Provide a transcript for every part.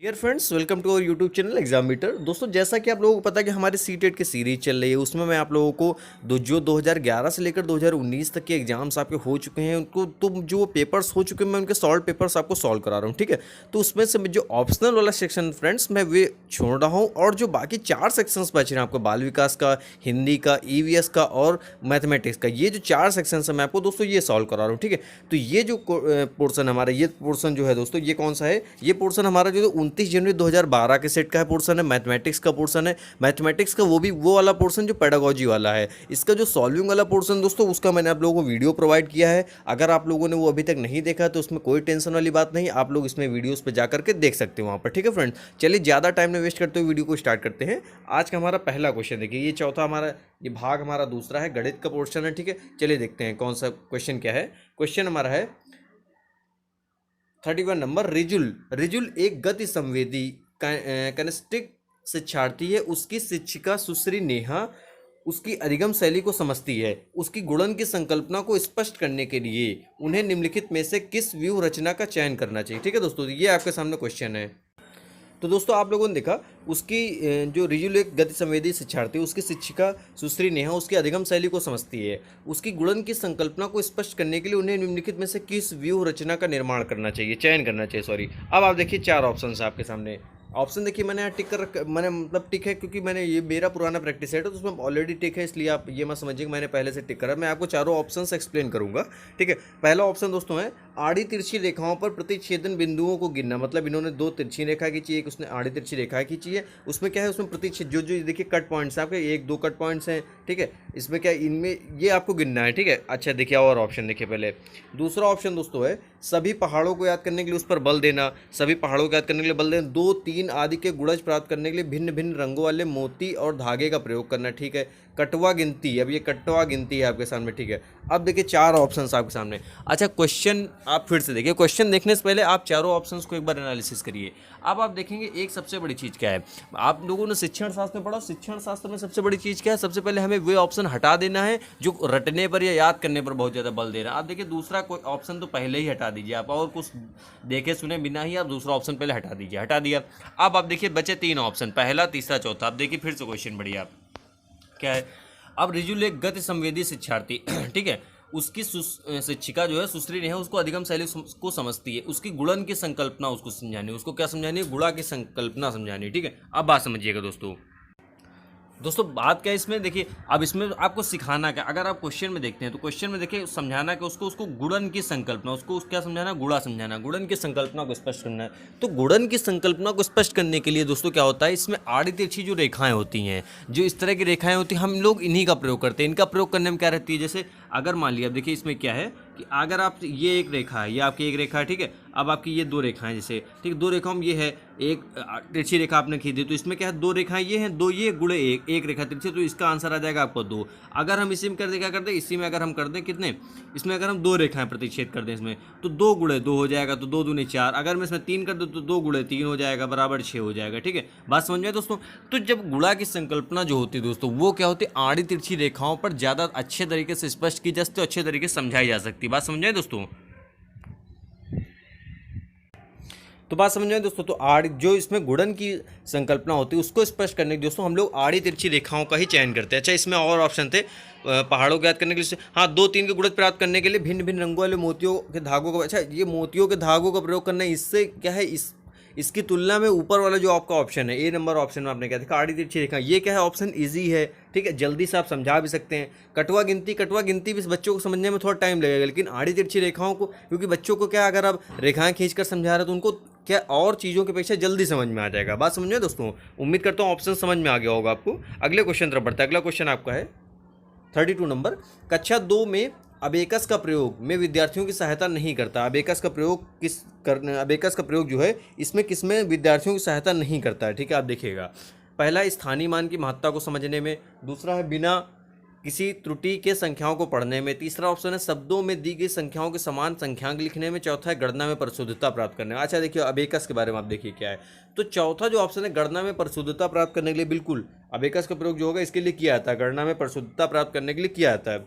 Dear friends, welcome to our YouTube channel exam meter. दोस्तों, जैसा कि आप लोगों को पता है कि हमारी सीटेट की सीरीज चल रही है, उसमें मैं आप लोगों को जो 2011 से लेकर 2019 तक के एग्जाम्स आपके हो चुके हैं उनको तो जो पेपर्स हो चुके हैं मैं उनके सॉल्व पेपर्स आपको सॉल्व करा रहा हूँ। ठीक है, तो उसमें से जो ऑप्शनल वाला सेक्शन फ्रेंड्स मैं वे छोड़ रहा हूँ, और जो बाकी 4 सेक्शंस बच रहे हैं आपको बाल विकास का, हिंदी का, ईवीएस का और मैथमेटिक्स का, ये जो 4 सेक्शंस है मैं आपको दोस्तों ये सॉल्व करा रहा हूँ। ठीक है, तो ये जो पोर्सन हमारा, ये पोर्सन जो है दोस्तों, ये कौन सा है? ये पोर्सन हमारा जो 29 जनवरी 2012 के सेट का है पोर्सन है, मैथमेटिक्स का पोर्सन है। मैथमेटिक्स का वो भी वो वाला पोर्सन जो पेडागोजी वाला है। इसका जो सॉल्विंग वाला पोर्सन दोस्तों, उसका मैंने आप लोगों को वीडियो प्रोवाइड किया है। अगर आप लोगों ने वो अभी तक नहीं देखा तो उसमें कोई टेंशन वाली बात नहीं, आप लोग इसमें वीडियोस पे जा करके देख सकते हो वहाँ पर। ठीक है फ्रेंड्स, चलिए ज़्यादा टाइम नहीं वेस्ट करते हुए वीडियो को स्टार्ट करते हैं। आज का हमारा पहला क्वेश्चन देखिए, ये चौथा हमारा, ये भाग हमारा दूसरा है, गणित का पोर्शन है। ठीक है, चलिए देखते हैं कौन सा क्वेश्चन क्या है। क्वेश्चन हमारा है 31 नंबर। रिजुल रिजुल एक गति संवेदी कनेस्टिक शिक्षार्थी है। उसकी शिक्षिका सुश्री नेहा उसकी अधिगम शैली को समझती है। उसकी गुणन की संकल्पना को स्पष्ट करने के लिए उन्हें निम्नलिखित में से किस व्यूह रचना का चयन करना चाहिए। ठीक है दोस्तों, ये आपके सामने क्वेश्चन है। तो दोस्तों, आप लोगों ने देखा उसकी जो रिजुल एक गति संवेदी शिक्षार्थी, उसकी शिक्षिका सुश्री नेहा उसकी अधिगम शैली को समझती है। उसकी गुणन की संकल्पना को स्पष्ट करने के लिए उन्हें निम्नलिखित में से किस व्यूह रचना का निर्माण करना चाहिए, चयन करना चाहिए, सॉरी। अब आप देखिए 4 ऑप्शन आपके सामने। ऑप्शन देखिए, मैंने यहाँ टिक कर रखा, मैंने मतलब टिक है क्योंकि मैंने ये मेरा पुराना प्रैक्टिस है तो उसमें ऑलरेडी टिक है, इसलिए आप ये मत समझिए कि मैंने पहले से टिक करा। मैं आपको चारों ऑप्शंस एक्सप्लेन करूंगा। ठीक है, पहला ऑप्शन दोस्तों है आड़ी तिरछी रेखाओं पर प्रतिच्छेदन बिंदुओं को गिनना। मतलब इन्होंने 2 तिरछी रेखा खींची, एक उसने आड़ी तिरछी रेखा खींची है। उसमें क्या है, उसमें प्रतिच्छेद जो जो देखिए कट पॉइंट्स हैं आपके, 1 2 कट पॉइंट्स हैं। ठीक है, इसमें क्या, इनमें ये आपको गिनना है। ठीक है, अच्छा देखिए और ऑप्शन देखिए पहले। दूसरा ऑप्शन दोस्तों है सभी पहाड़ों को याद करने के लिए उस पर बल देना। सभी पहाड़ों को याद करने के लिए बल देना। 2 3 आदि के गुणज प्राप्त करने के लिए भिन्न भिन्न रंगों वाले मोती और धागे का प्रयोग करना। ठीक है, कटवा गिनती, अब ये कटवा गिनती है आपके सामने। ठीक है, अब देखिए 4 ऑप्शंस आपके सामने। अच्छा, क्वेश्चन आप फिर से देखिए, क्वेश्चन देखने से पहले आप चारों ऑप्शंस को एक बार एनालिसिस करिए। अब आप देखेंगे एक सबसे बड़ी चीज़ क्या है, आप लोगों ने शिक्षण शास्त्र में पढ़ा, शिक्षण शास्त्र में सबसे बड़ी चीज़ क्या है? सबसे पहले हमें वे ऑप्शन हटा देना है जो रटने पर या याद करने पर बहुत ज़्यादा बल दे रहा है। आप देखिए दूसरा कोई ऑप्शन तो पहले ही हटा दीजिए आप, और कुछ देखे सुने बिना ही आप दूसरा ऑप्शन पहले हटा दीजिए, हटा दिया। अब आप देखिए बचे 3 ऑप्शन, पहला तीसरा चौथा। आप देखिए फिर से क्वेश्चन बढ़िए, आप क्या है। अब रिजुल एक गति संवेदी शिक्षार्थी ठीक है, उसकी शिक्षिका जो है सुश्री नेहा उसको अधिगम शैली को समझती है। उसकी गुणन की संकल्पना उसको समझानी है। उसको क्या समझानी है? गुणा की संकल्पना समझानी है। ठीक है, अब बात समझिएगा दोस्तों। दोस्तों बात क्या है इसमें, देखिए अब इसमें आपको सिखाना क्या, अगर आप क्वेश्चन में देखते हैं तो क्वेश्चन में देखिए समझाना क्या, उसको गुणन की संकल्पना, उसको क्या समझाना, गुणा समझाना, गुणन की संकल्पना को स्पष्ट करना है। तो गुणन की संकल्पना को स्पष्ट करने के लिए दोस्तों क्या होता है, इसमें आड़ी तिरछी जो रेखाएं होती हैं, जो इस तरह की रेखाएं होती हैं, हम लोग इन्हीं का प्रयोग करते हैं। इनका प्रयोग करने में क्या रहती है, जैसे अगर मान लिया, देखिए इसमें क्या है कि अगर आप, ये एक रेखा है, ये आपकी एक रेखा है। ठीक है, अब आपकी ये 2 रेखाएं, जैसे ठीक 2 रेखाओं में ये है एक तिरछी रेखा आपने खींची, तो इसमें क्या है 2 रेखाएं ये हैं, 2 ये गुणे एक रेखा तिरछी, तो इसका आंसर आ जाएगा आपको 2। अगर हम इसी में कर दे, क्या कर दें, इसी में अगर हम कर दें कितने, इसमें अगर हम 2 रेखाएं प्रतिच्छेद कर दें इसमें, तो 2 गुणे 2 हो जाएगा, तो 2 दूनी 4। अगर मैं इसमें 3 कर दूँ तो 2 गुणे 3 हो जाएगा, बराबर 6 हो जाएगा। ठीक है, बात समझ में दोस्तों। तो जब गुणा की संकल्पना जो होती है दोस्तों, वो क्या होती है, आड़ी तिरछी रेखाओं पर ज़्यादा अच्छे तरीके से स्पष्ट की जा सकती है, अच्छे तरीके से समझाई जा सकती है। बात समझ में दोस्तों, तो बात समझ में दोस्तों। तो आड़ जो इसमें गुणन की संकल्पना होती है उसको स्पष्ट करने के दोस्तों हम लोग आड़ी तिरछी रेखाओं का ही चयन करते हैं। अच्छा, इसमें और ऑप्शन थे पहाड़ों को याद करने के लिए, हाँ 2 3 के गुणज प्राप्त करने के लिए भिन्न भिन्न रंगों वाले मोतियों के धागों का। अच्छा, ये मोतियों के धागों का प्रयोग करना है, इससे क्या है, इसकी तुलना में ऊपर वाला जो आपका ऑप्शन है, ए नंबर ऑप्शन में आपने क्या देखा, आड़ी तिरछी रेखा, ये क्या है, ऑप्शन इजी है। ठीक है, जल्दी से आप समझा भी सकते हैं। कटवा गिनती भी बच्चों को समझने में थोड़ा टाइम लगेगा, लेकिन आड़ी तिरछी रेखाओं को, क्योंकि बच्चों को क्या, अगर आप रेखाएं खींचकर समझा रहे हो तो उनको क्या और चीज़ों की अपेक्षा जल्दी समझ में आ जाएगा। बात समझ में दोस्तों, उम्मीद करता हूँ ऑप्शन समझ में आ गया होगा आपको। अगले क्वेश्चन तरफ बढ़ता है। अगला क्वेश्चन आपका है 32 नंबर। कक्षा 2 में अबेकस का प्रयोग में विद्यार्थियों की सहायता नहीं करता। अबेकस का प्रयोग जो है इसमें किसमें विद्यार्थियों की सहायता नहीं करता है। ठीक है, आप देखिएगा, पहला स्थानीय मान की महत्ता को समझने में, दूसरा है बिना किसी त्रुटि के संख्याओं को पढ़ने में, तीसरा ऑप्शन है शब्दों में दी गई संख्याओं के समान संख्यांक लिखने में, चौथा है गणना में परिशुद्धता प्राप्त करने में। अच्छा देखिए अबेकस के बारे में आप देखिए क्या है, तो चौथा जो ऑप्शन है गणना में परिशुद्धता प्राप्त करने के लिए, बिल्कुल अबेकस का प्रयोग जो होगा इसके लिए किया जाता है, गणना में परिशुद्धता प्राप्त करने के लिए किया जाता है।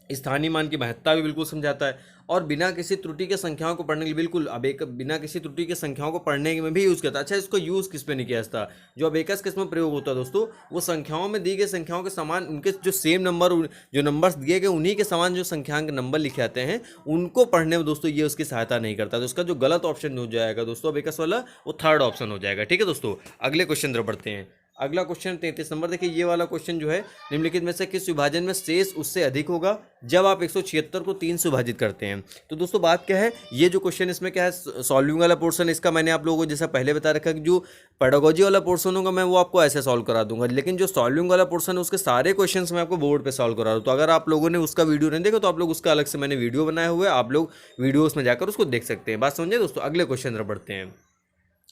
स्थानीय मान की महत्ता भी बिल्कुल समझाता है, और बिना किसी त्रुटि के संख्याओं को पढ़ने के लिए, बिल्कुल बिना किसी त्रुटि के संख्याओं को पढ़ने में भी यूज़ करता है। अच्छा, इसको यूज़ किस पे नहीं किया जाता? जो अबेकस किस में प्रयोग होता है दोस्तों, वो संख्याओं में दी गई संख्याओं के समान उनके जो सेम नंबर, जो नंबर्स दिए गए उन्हीं के समान जो संख्यांक नंबर लिखे आते हैं, उनको पढ़ने में दोस्तों ये उसकी सहायता नहीं करता। तो उसका जो गलत ऑप्शन हो जाएगा दोस्तों अबेकस वाला, वो थर्ड ऑप्शन हो जाएगा। ठीक है दोस्तों, अगले क्वेश्चन तरफ बढ़ते हैं। अगला क्वेश्चन 33 नंबर। देखिए ये वाला क्वेश्चन जो है, निम्नलिखित में से किस विभाजन में शेष उससे अधिक होगा जब आप 176 को 3 से विभाजित करते हैं? तो दोस्तों बात क्या है, ये जो क्वेश्चन इसमें क्या है, सॉल्विंग वाला पोर्शन इसका मैंने आप लोगों को जैसा पहले बता रखा है कि जो पेडागोजी वाला पोर्शन होगा मैं वो आपको ऐसे सॉल्व करा दूंगा, लेकिन जो सॉल्विंग वाला पोर्शन है उसके सारे क्वेश्चंस मैं आपको बोर्ड पे सॉल्व करा दूँ। तो अगर आप लोगों ने उसका वीडियो नहीं देखा तो आप लोग उसका अलग से मैंने वीडियो बनाया हुआ है, आप लोग वीडियोस में जाकर उसको देख सकते हैं। बात समझे दोस्तों? अगले क्वेश्चन तरफ बढ़ते हैं।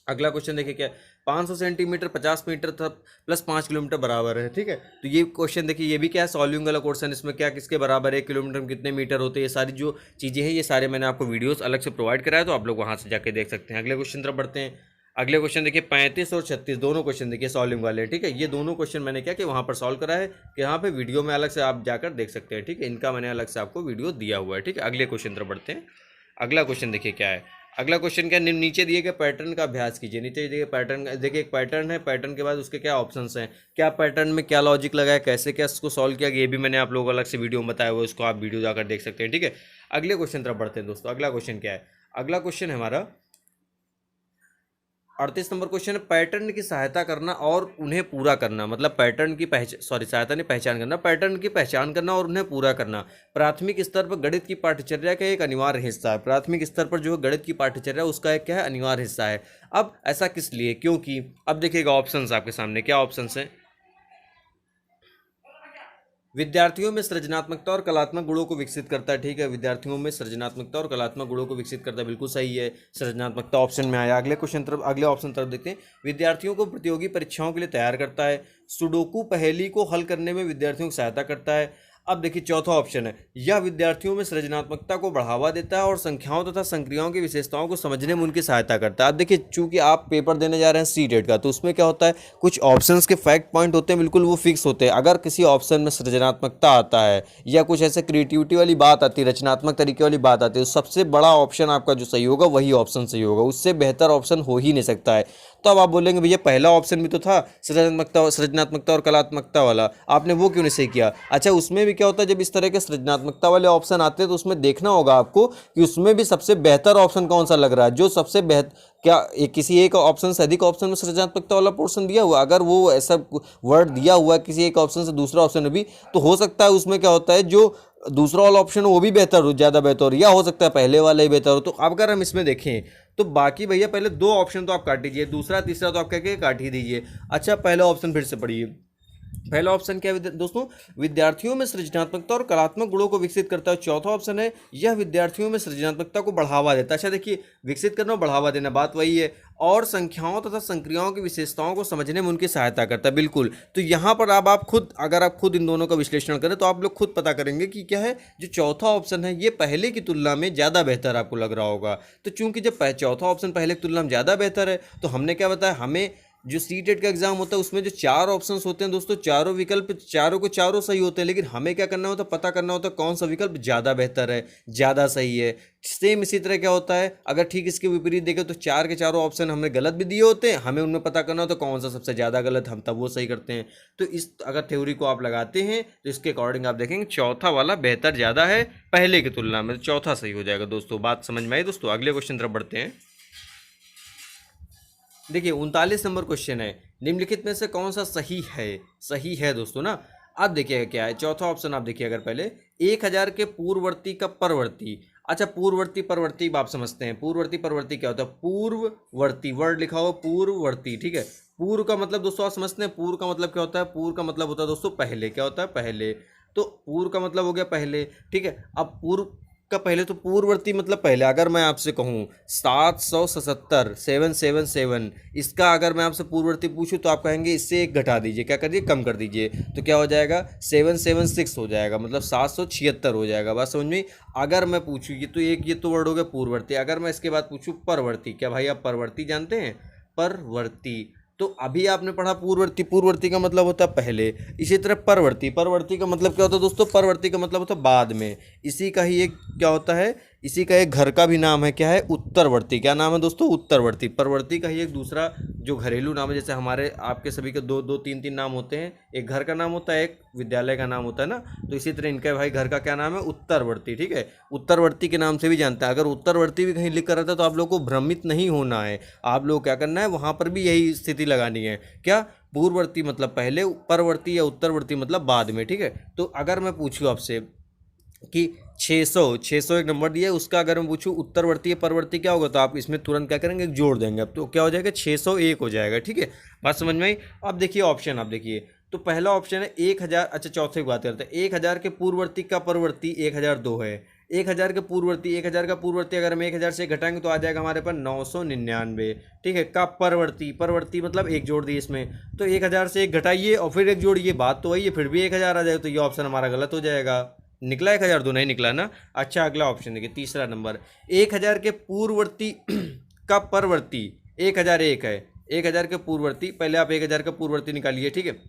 अगला क्वेश्चन देखिए क्या है, 500 सेंटीमीटर 50 मीटर तक प्लस 5 किलोमीटर बराबर है। ठीक है, तो ये क्वेश्चन देखिए ये भी क्या है, सॉल्विंग वाला क्वेश्चन। इसमें क्या किसके बराबर है, 1 किलोमीटर में कितने मीटर होते हैं, ये सारी जो चीज़ें हैं ये सारे मैंने आपको वीडियोस अलग से प्रोवाइड कराया, तो आप लोग वहाँ से जाके देख सकते हैं। अगले क्वेश्चन तरफ बढ़ते हैं। अगले क्वेश्चन देखिए 35 और 36 दोनों क्वेश्चन देखिए सॉल्विंग वाले। ठीक है, ये दोनों क्वेश्चन मैंने क्या कि वहाँ पर सॉल्व करा है, कि यहाँ पे वीडियो में अलग से आप जाकर देख सकते हैं। ठीक है, इनका मैंने अलग से आपको वीडियो दिया हुआ है। ठीक है, अगले क्वेश्चन तरफ बढ़ते हैं। अगला क्वेश्चन देखिए क्या है, अगला क्वेश्चन क्या है, नीचे दिए गए पैटर्न का अभ्यास कीजिए। नीचे दिए गए पैटर्न देखिए, एक पैटर्न है, पैटर्न के बाद उसके क्या ऑप्शंस हैं, क्या पैटर्न में क्या लॉजिक लगा है, कैसे क्या इसको सॉल्व किया गया, ये भी मैंने आप लोगों को अलग से वीडियो में बताया हुआ है, उसको आप वीडियो जाकर देख सकते हैं। ठीक है, अगले क्वेश्चन तरफ बढ़ते हैं दोस्तों। अगला क्वेश्चन क्या है, अगला क्वेश्चन है हमारा 38 नंबर क्वेश्चन है, पैटर्न की सहायता करना और उन्हें पूरा करना। मतलब पैटर्न की सहायता नहीं, पहचान करना, पैटर्न की पहचान करना और उन्हें पूरा करना प्राथमिक स्तर पर गणित की पाठ्यचर्या का एक अनिवार्य हिस्सा है। प्राथमिक स्तर पर जो गणित की पाठ्यचर्या उसका एक क्या है, अनिवार्य हिस्सा है। अब ऐसा किस लिए, क्योंकि अब देखिएगा ऑप्शंस आपके सामने, क्या ऑप्शंस हैं, विद्यार्थियों में सृजनात्मकता और कलात्मक गुणों को विकसित करता है। ठीक है, विद्यार्थियों में सृजनात्मकता और कलात्मक गुणों को विकसित करता है, बिल्कुल सही है, सृजनात्मकता ऑप्शन में आया। अगले क्वेश्चन तरफ, अगले ऑप्शन तरफ देखते हैं। विद्यार्थियों को प्रतियोगी परीक्षाओं के लिए तैयार करता है, सुडोकू पहेली को हल करने में विद्यार्थियों की सहायता करता है। अब देखिए चौथा ऑप्शन है, यह विद्यार्थियों में सृजनात्मकता को बढ़ावा देता है और संख्याओं तथा संक्रियाओं की विशेषताओं को समझने में उनकी सहायता करता है। अब देखिए चूंकि आप पेपर देने जा रहे हैं सीटेट का, तो उसमें क्या होता है, कुछ ऑप्शंस के फैक्ट पॉइंट होते हैं, बिल्कुल वो फिक्स होते हैं। अगर किसी ऑप्शन में सृजनात्मकता आता है या कुछ ऐसे क्रिएटिविटी वाली बात आती है, रचनात्मक तरीके वाली बात आती है, तो सबसे बड़ा ऑप्शन आपका जो सही होगा वही ऑप्शन सही होगा, उससे बेहतर ऑप्शन हो ही नहीं सकता है। तो अब आप बोलेंगे भैया पहला ऑप्शन भी तो था सृजनात्मकता और कलात्मकता वाला, आपने वो क्यों नहीं सही किया? अच्छा, उसमें भी क्या होता है, जब इस तरह के सृजनात्मकता वाले ऑप्शन आते हैं तो उसमें देखना होगा आपको कि उसमें भी सबसे बेहतर ऑप्शन कौन सा लग रहा है, जो सबसे बेहतर, क्या किसी एक ऑप्शन से अधिक ऑप्शन में सृजनात्मकता वाला पोर्शन दिया हुआ, अगर वो ऐसा वर्ड दिया हुआ है किसी एक ऑप्शन से दूसरा ऑप्शन में भी, तो हो सकता है उसमें क्या होता है, जो दूसरा वाला ऑप्शन वो भी बेहतर हो, ज़्यादा बेहतर हो, या हो सकता है पहले वाला ही बेहतर हो। तो अब अगर हम इसमें देखें तो बाकी भैया पहले दो ऑप्शन तो आप काट दीजिए, दूसरा तीसरा तो आप कह के काट ही दीजिए। अच्छा, पहला ऑप्शन फिर से पढ़िए। पहला ऑप्शन क्या है दोस्तों, विद्यार्थियों में सृजनात्मकता और कलात्मक गुणों को विकसित करता है। चौथा ऑप्शन है, यह विद्यार्थियों में सृजनात्मकता को बढ़ावा देता है। अच्छा देखिए, विकसित करना और बढ़ावा देना बात वही है, और संख्याओं तथा संक्रियाओं की विशेषताओं को समझने में उनकी सहायता करता है, बिल्कुल। तो यहाँ पर अब आप खुद, अगर आप खुद इन दोनों का विश्लेषण करें तो आप लोग खुद पता करेंगे कि क्या है, जो चौथा ऑप्शन है ये पहले की तुलना में ज़्यादा बेहतर आपको लग रहा होगा। तो चूंकि जब चौथा ऑप्शन पहले की तुलना में ज़्यादा बेहतर है, तो हमने क्या बताया, हमें जो सीटेट का एग्जाम होता है उसमें जो चार ऑप्शंस होते हैं दोस्तों, चारों विकल्प चारों को चारों सही होते हैं, लेकिन हमें क्या करना होता है, पता करना होता है कौन सा विकल्प ज़्यादा बेहतर है, ज़्यादा सही है। सेम इसी तरह क्या होता है, अगर ठीक इसके विपरीत देखें तो चार के चारों ऑप्शन हमें गलत भी दिए होते हैं, हमें उनमें पता करना होता है कौन सा सबसे ज़्यादा गलत, हम तब वो सही करते हैं। तो इस अगर थ्योरी को आप लगाते हैं तो इसके अकॉर्डिंग आप देखेंगे चौथा वाला बेहतर ज़्यादा है पहले की तुलना में, चौथा सही हो जाएगा दोस्तों। बात समझ में आई दोस्तों? अगले क्वेश्चन तरफ बढ़ते हैं। देखिए 39 नंबर क्वेश्चन है, निम्नलिखित में से कौन सा सही है? सही है दोस्तों ना। अब देखिएगा क्या है, चौथा ऑप्शन आप देखिए, अगर पहले 1000 के पूर्ववर्ती का परवर्ती। अच्छा, पूर्ववर्ती परवर्ती आप समझते हैं, पूर्ववर्ती परवर्ती क्या होता है, पूर्ववर्ती वर्ड लिखा हुआ पूर्ववर्ती। ठीक है, पूर्व का मतलब दोस्तों आप समझते हैं, पूर्व का मतलब क्या होता है, पूर्व का मतलब होता है दोस्तों पहले, क्या होता है, पहले। तो पूर्व का मतलब हो गया पहले। ठीक है, अब पूर्व का पहले, तो पूर्ववर्ती मतलब पहले। अगर मैं आपसे कहूँ 777 777, इसका अगर मैं आपसे पूर्ववर्ती पूछूं तो आप कहेंगे इससे एक घटा दीजिए, क्या कर दीजिए, कम कर दीजिए, तो क्या हो जाएगा, 776 हो जाएगा, मतलब 776 हो जाएगा। बात समझ में? अगर मैं पूछूँ, ये तो वर्ड हो गया पूर्ववर्ती, अगर मैं इसके बाद पूछूँ परवर्ती, क्या भाई आप परवर्ती जानते हैं, परवर्ती, तो अभी आपने पढ़ा पूर्ववर्ती, पूर्ववर्ती का मतलब होता है पहले। इसी तरह परवर्ती, परवर्ती का मतलब क्या होता है दोस्तों, परवर्ती का मतलब होता है बाद में। इसी का ही एक क्या होता है, इसी का एक घर का भी नाम है, क्या है, उत्तरवर्ती। क्या नाम है दोस्तों, उत्तरवर्ती। परवर्ती का ही एक दूसरा जो घरेलू नाम है, जैसे हमारे आपके सभी के दो दो तीन तीन नाम होते हैं, एक घर का नाम होता है, एक विद्यालय का नाम होता है ना, तो इसी तरह इनका भाई घर का क्या नाम है, उत्तरवर्ती। ठीक है, उत्तरवर्ती के नाम से भी जानता है। अगर उत्तरवर्ती भी कहीं लिख कर रहता है तो आप लोग को भ्रमित नहीं होना है, आप लोग क्या करना है, वहाँ पर भी यही स्थिति लगानी है। क्या, पूर्ववर्ती मतलब पहले, परवर्ती या उत्तरवर्ती मतलब बाद में। ठीक है, तो अगर मैं पूछूँ आपसे कि 600 एक नंबर दिया है, उसका अगर मैं पूछूँ उत्तरवर्ती या परवर्ती क्या होगा, तो आप इसमें तुरंत क्या करेंगे, एक जोड़ देंगे। अब तो क्या हो जाएगा, 601 हो जाएगा। ठीक है, बात समझ में आई। अब देखिए ऑप्शन, आप देखिए तो पहला ऑप्शन है 1000। अच्छा, चौथे की बात करते हैं। 1000 के पूर्ववर्ती का परवर्ती 1002 है। 1000 के पूर्ववर्ती, 1000 का पूर्ववर्ती अगर हम 1000 से घटाएंगे तो आ जाएगा हमारे पास 999। ठीक है, का परवर्ती, परवर्ती मतलब एक जोड़ दिए इसमें, तो 1000 से एक घटाइए और फिर एक जोड़िए, बात तो वही है, फिर भी 1000 आ जाएगा, तो ये ऑप्शन हमारा गलत हो जाएगा। निकला 1002, नहीं निकला ना। अच्छा, अगला ऑप्शन देखिए, तीसरा नंबर, 1000 के पूर्ववर्ती का परवर्ती 1001 है। 1000 के पूर्ववर्ती, पहले आप 1000 का पूर्ववर्ती निकालिए। ठीक है,